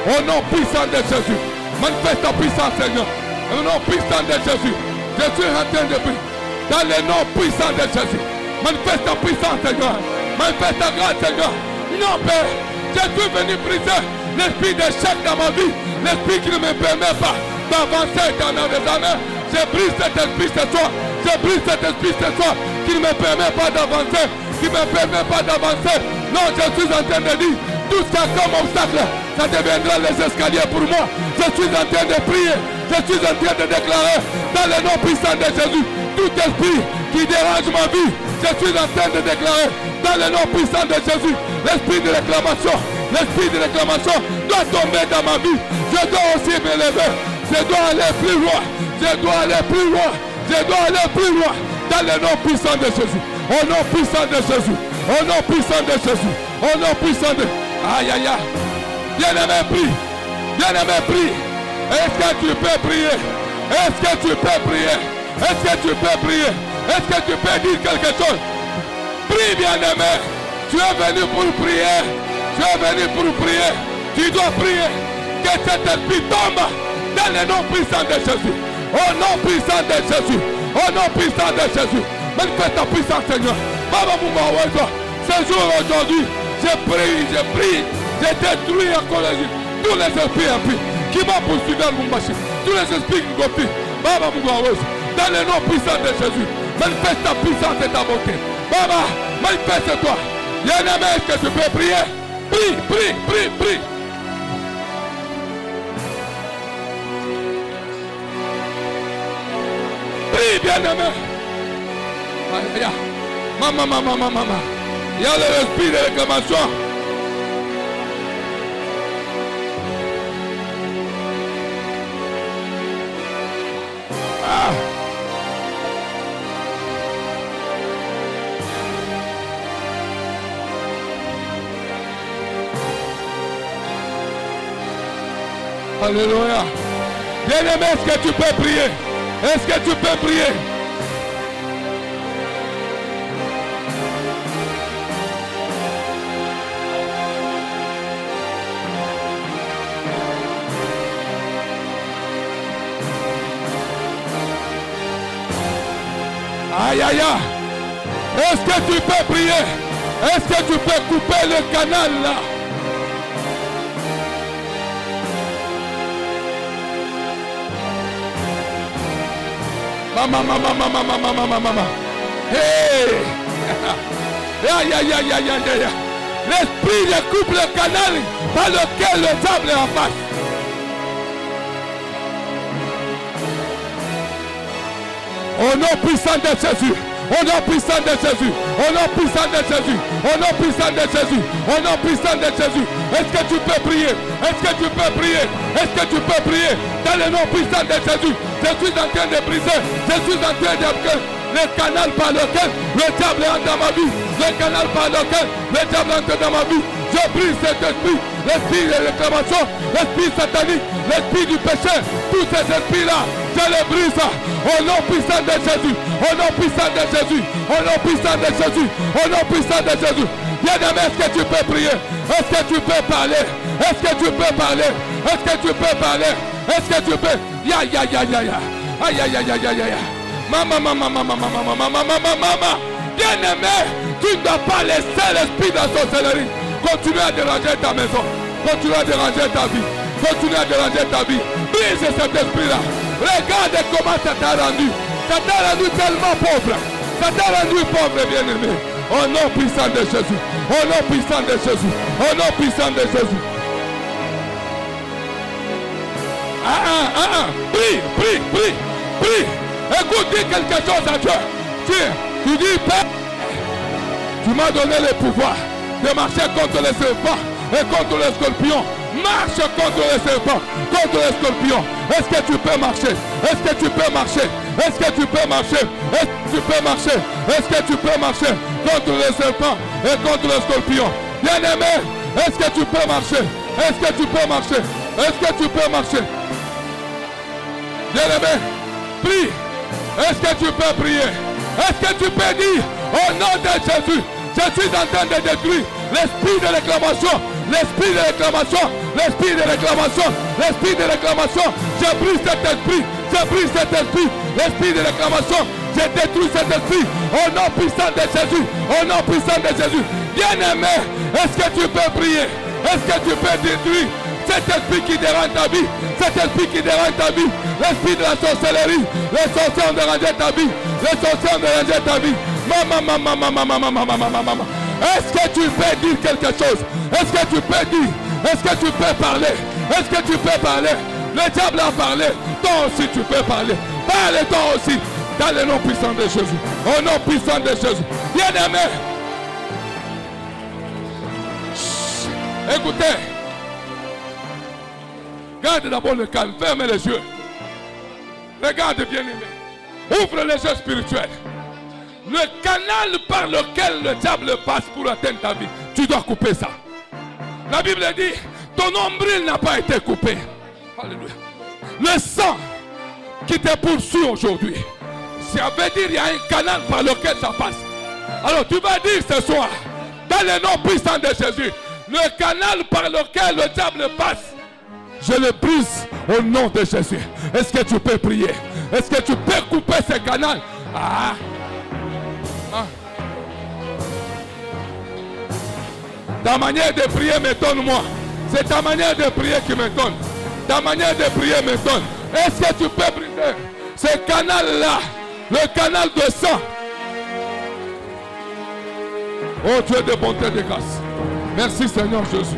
au nom puissant de Jésus, manifeste ta puissance Seigneur, au nom puissant de Jésus, je suis en train de prier, dans le nom puissant de Jésus, manifeste ta puissance Seigneur, manifeste ta grâce Seigneur, non Père, je suis venu briser l'esprit d'échec dans ma vie, l'esprit qui ne me permet pas d'avancer dans les années, je brise cet esprit ce soir, je brise cet esprit ce soir, qui ne me permet pas d'avancer, qui ne me permet pas d'avancer. Non, je suis en train de dire, tout ce qui est comme obstacle, ça deviendra les escaliers pour moi. Je suis en train de prier, je suis en train de déclarer, dans le nom puissant de Jésus, tout esprit qui dérange ma vie, je suis en train de déclarer, dans le nom puissant de Jésus, l'esprit de réclamation doit tomber dans ma vie. Je dois aussi m'élever, je dois aller plus loin, je dois aller plus loin, je dois aller plus loin, dans le nom puissant de Jésus. Au nom puissant de Jésus. Au nom puissant de Jésus. Au nom puissant de... Aïe, aïe, aïe. Bien-aimé, prie. Bien-aimé, prie. Est-ce que tu peux prier? Est-ce que tu peux prier? Est-ce que tu peux prier? Est-ce que tu peux dire quelque chose? Prie, bien-aimé. Tu es venu pour prier. Tu es venu pour prier. Tu dois prier. Que cet esprit tombe dans le nom puissant de Jésus. Au nom puissant de Jésus. Au nom puissant de Jésus. Manifeste ta puissance, Seigneur. Baba Moumaouazo, ce jour aujourd'hui, je prie, je détruis encore tous les esprits impies qui m'ont poursuivi à Mumbashi, tous les esprits qui copient. Baba Moumaouazo, dans le nom puissant de Jésus, manifeste ta puissance et ta bonté. Baba, manifeste-toi. Bien-aimé, est-ce que tu peux prier? Prie, prie, prie, prie. Prie, bien-aimé. Maman. Il y a l'esprit de réclamation. Alléluia. Bien-aimé, est-ce que tu peux prier? Est-ce que tu peux prier? Aïe, aïe, aïe. Est-ce que tu peux prier? Est-ce que tu peux couper le canal là? Maman. Hey! Aïe, aïe, aïe, aïe, aïe. L'esprit découpe le canal par lequel le diable est en face. Au nom puissant de Jésus, au nom puissant de Jésus, au nom puissant de Jésus, au nom puissant de Jésus, au nom puissant de Jésus. Est-ce que tu peux prier? Est-ce que tu peux prier? Est-ce que tu peux prier? Dans le nom puissant de Jésus, je suis en train de briser, je suis en train de... Le canal par lequel le diable entre dans ma vie, le canal par lequel le diable entre dans ma vie, je brise cet esprit, l'esprit de réclamation, l'esprit satanique, l'esprit du péché, tous ces esprits-là, je les brise au nom puissant de Jésus, au nom puissant de Jésus, au nom puissant de Jésus, au nom puissant de Jésus. Bien-aimé, est-ce que tu peux prier? Est-ce que tu peux parler? Est-ce que tu peux parler? Est-ce que tu peux parler? Est-ce que tu peux? Ya. Maman. Bien-aimé, tu ne dois pas laisser l'esprit de la sorcellerie continuer à déranger ta maison, continuer à déranger ta vie, continuer à déranger ta vie. Brise cet esprit-là. Regarde comment ça t'a rendu. Ça t'a rendu tellement pauvre. Ça t'a rendu pauvre, bien-aimé. Au nom puissant de Jésus. Au nom puissant de Jésus. Au nom puissant de Jésus. Prie. Écoute, dis quelque chose à Dieu. Tu dis, Père, tu m'as donné le pouvoir de marcher contre les serpents et contre les scorpions. Marche contre les serpents, contre les scorpions. Est-ce que tu peux marcher? Est-ce que tu peux marcher? Est-ce que tu peux marcher? Est-ce que tu peux marcher? Est-ce que tu peux marcher contre les serpents et contre les scorpions? Bien-aimé, est-ce que tu peux marcher? Est-ce que tu peux marcher? Est-ce que tu peux marcher? Bien-aimé, prie. Est-ce que tu peux prier? Est-ce que tu peux dire au nom de Jésus, je suis en train de détruire l'esprit de réclamation, l'esprit de réclamation, l'esprit de réclamation, l'esprit de réclamation. Je brise cet esprit, je brise cet esprit, l'esprit de réclamation. Je détruis cet esprit au nom puissant de Jésus, au nom puissant de Jésus. Bien-aimé, est-ce que tu peux prier? Est-ce que tu peux détruire cet esprit qui dérange ta vie, cet esprit qui dérange ta vie, l'esprit de la sorcellerie, les sorciers ont dérangé ta vie, les sorciers ont dérangé ta vie. Maman. Est-ce que tu peux dire quelque chose? Est-ce que tu peux dire? Est-ce que tu peux parler? Est-ce que tu peux parler? Le diable a parlé, toi aussi tu peux parler. Parle toi aussi, dans le nom puissant de Jésus, au nom puissant de Jésus. Bien-aimé, écoutez, garde d'abord le calme, ferme les yeux. Regarde, bien-aimé, ouvre les yeux spirituels. Le canal par lequel le diable passe pour atteindre ta vie, tu dois couper ça. La Bible dit, ton nombril n'a pas été coupé. Alléluia. Le sang qui te poursuit aujourd'hui, ça veut dire qu'il y a un canal par lequel ça passe. Alors tu vas dire ce soir, dans le nom puissant de Jésus, le canal par lequel le diable passe, je le brise au nom de Jésus. Est-ce que tu peux prier? Est-ce que tu peux couper ce canal? Ta manière de prier m'étonne-moi. C'est ta manière de prier qui m'étonne. Ta manière de prier m'étonne. Est-ce que tu peux briser ce canal-là, le canal de sang? Oh Dieu de bonté et de grâce. Merci Seigneur Jésus.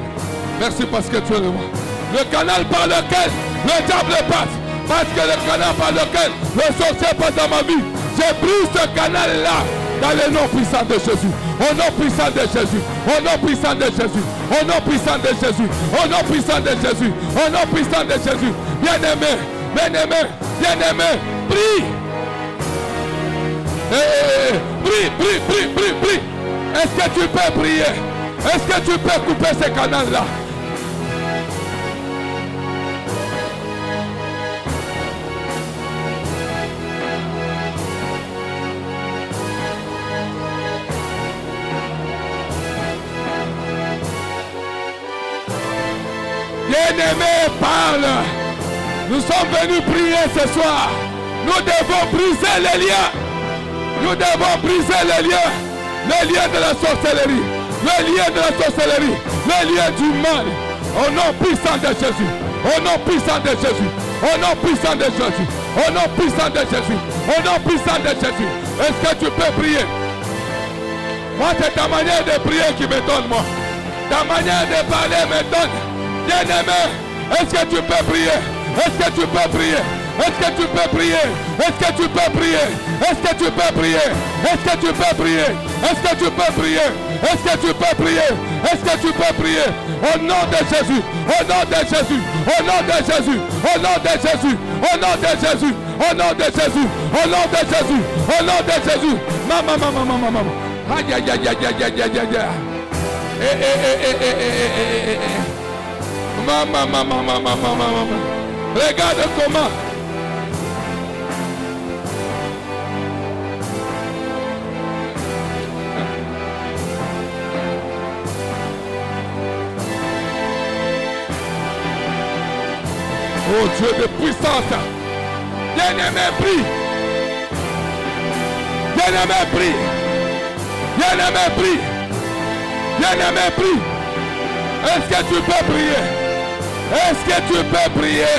Merci parce que tu es le roi. Le canal par lequel le diable passe. Parce que le canal par lequel le sorcier passe dans ma vie. Je brise ce canal-là. Dans le nom puissant de Jésus, au nom puissant de Jésus, au nom puissant de Jésus, au nom puissant de Jésus, au nom puissant de Jésus, au nom puissant de Jésus. Bien-aimé, bien-aimé, bien-aimé, prie. Prie. Est-ce que tu peux prier? Est-ce que tu peux couper ce canal-là? Bien-aimé, parle. Nous sommes venus prier ce soir. Nous devons briser les liens. Nous devons briser les liens de la sorcellerie, les liens de la sorcellerie, les liens du mal. Au nom puissant de Jésus, au nom puissant de Jésus, au nom puissant de Jésus, au nom puissant de Jésus, au nom puissant de Jésus. Est-ce que tu peux prier? Moi, c'est ta manière de prier qui m'étonne, moi. Ta manière de parler m'étonne. Bien-aimé, est-ce que tu peux prier? Est-ce que tu peux prier? Est-ce que tu peux prier? Est-ce que tu peux prier? Est-ce que tu peux prier? Est-ce que tu peux prier? Est-ce que tu peux prier? Est-ce que tu peux prier? Est-ce que tu peux prier? Au nom de Jésus, au nom de Jésus, au nom de Jésus, au nom de Jésus, au nom de Jésus, au nom de Jésus, au nom de Jésus, au nom de Jésus. Maman. Aïe, aïe, aïe, aïe, aïe, aïe, aïe, aïe. Maman. Regarde comment. Oh Dieu de puissance. Bien-aimé, prie. Bien-aimé, prie. Bien-aimé, prie. Bien-aimé, prie. Est-ce que tu peux prier? Est-ce que tu peux prier?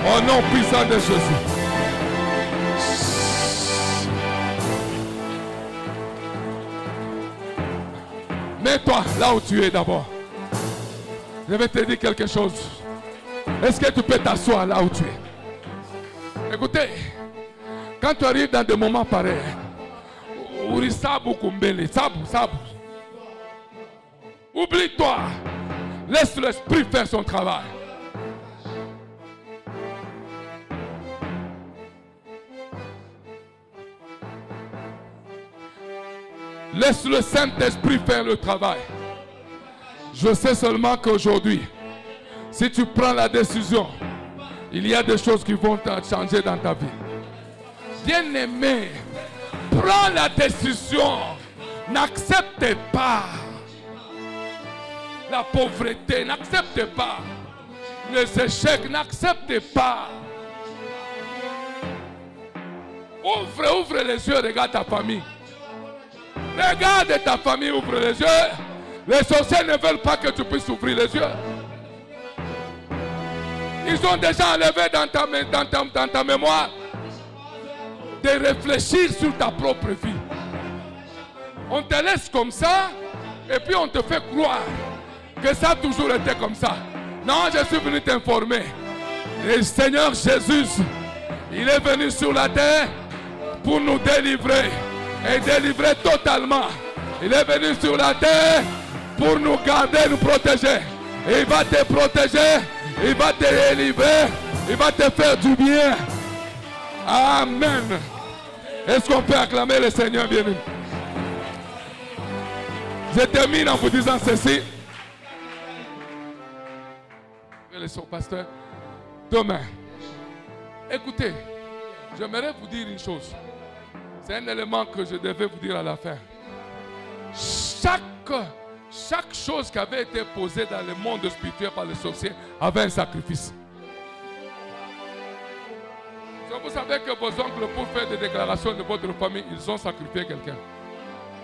Au nom puissant de Jésus. Mets-toi là où tu es d'abord. Je vais te dire quelque chose. Est-ce que tu peux t'asseoir là où tu es? Écoutez, quand tu arrives dans des moments pareils, Oublie-toi. Laisse l'esprit faire son travail. Laisse le Saint-Esprit faire le travail. Je sais seulement qu'aujourd'hui, si tu prends la décision, il y a des choses qui vont changer dans ta vie. Bien-aimé, prends la décision. N'acceptez pas la pauvreté. N'acceptez pas les échecs. N'acceptez pas. Ouvre les yeux, regarde ta famille. Regarde ta famille, ouvre les yeux. Les sorciers ne veulent pas que tu puisses ouvrir les yeux. Ils ont déjà enlevé dans ta mémoire de réfléchir sur ta propre vie. On te laisse comme ça et puis on te fait croire que ça a toujours été comme ça. Non, je suis venu t'informer. Le Seigneur Jésus, il est venu sur la terre pour nous délivrer et délivrer totalement. Il est venu sur la terre pour nous garder, nous protéger. Et il va te protéger, il va te délivrer, il va te faire du bien. Amen. Est-ce qu'on peut acclamer le Seigneur bien-aimé? Je termine en vous disant ceci. Son pasteur, demain, écoutez, j'aimerais vous dire une chose. C'est un élément que je devais vous dire à la fin. Chaque chose qui avait été posée dans le monde spirituel par les sorciers avait un sacrifice. Vous savez que vos oncles, pour faire des déclarations de votre famille, ils ont sacrifié quelqu'un.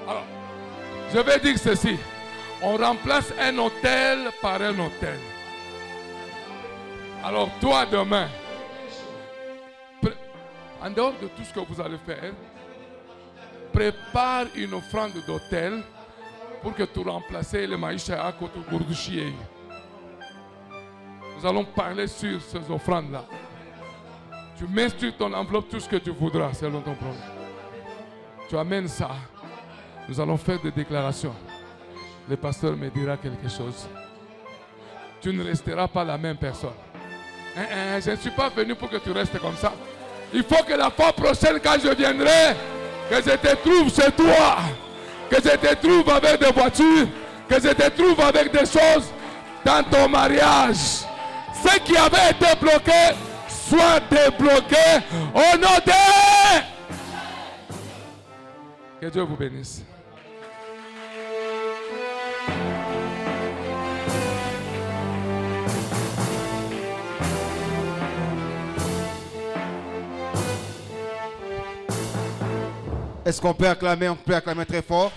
Alors, je vais dire ceci. On remplace un autel par un autel. Alors toi demain, en dehors de tout ce que vous allez faire, prépare une offrande d'autel pour que tu remplaces le maïcha à côté de Gourdouchier. Nous allons parler sur ces offrandes-là. Tu mets sur ton enveloppe tout ce que tu voudras selon ton problème. Tu amènes ça. Nous allons faire des déclarations. Le pasteur me dira quelque chose. Tu ne resteras pas la même personne. Je ne suis pas venu pour que tu restes comme ça. Il faut que la fois prochaine, quand je viendrai, que je te trouve chez toi, que je te trouve avec des voitures, que je te trouve avec des choses dans ton mariage. Ce qui avait été bloqué, soit débloqué au nom de... Que Dieu vous bénisse. Est-ce qu'on peut acclamer? On peut acclamer très fort.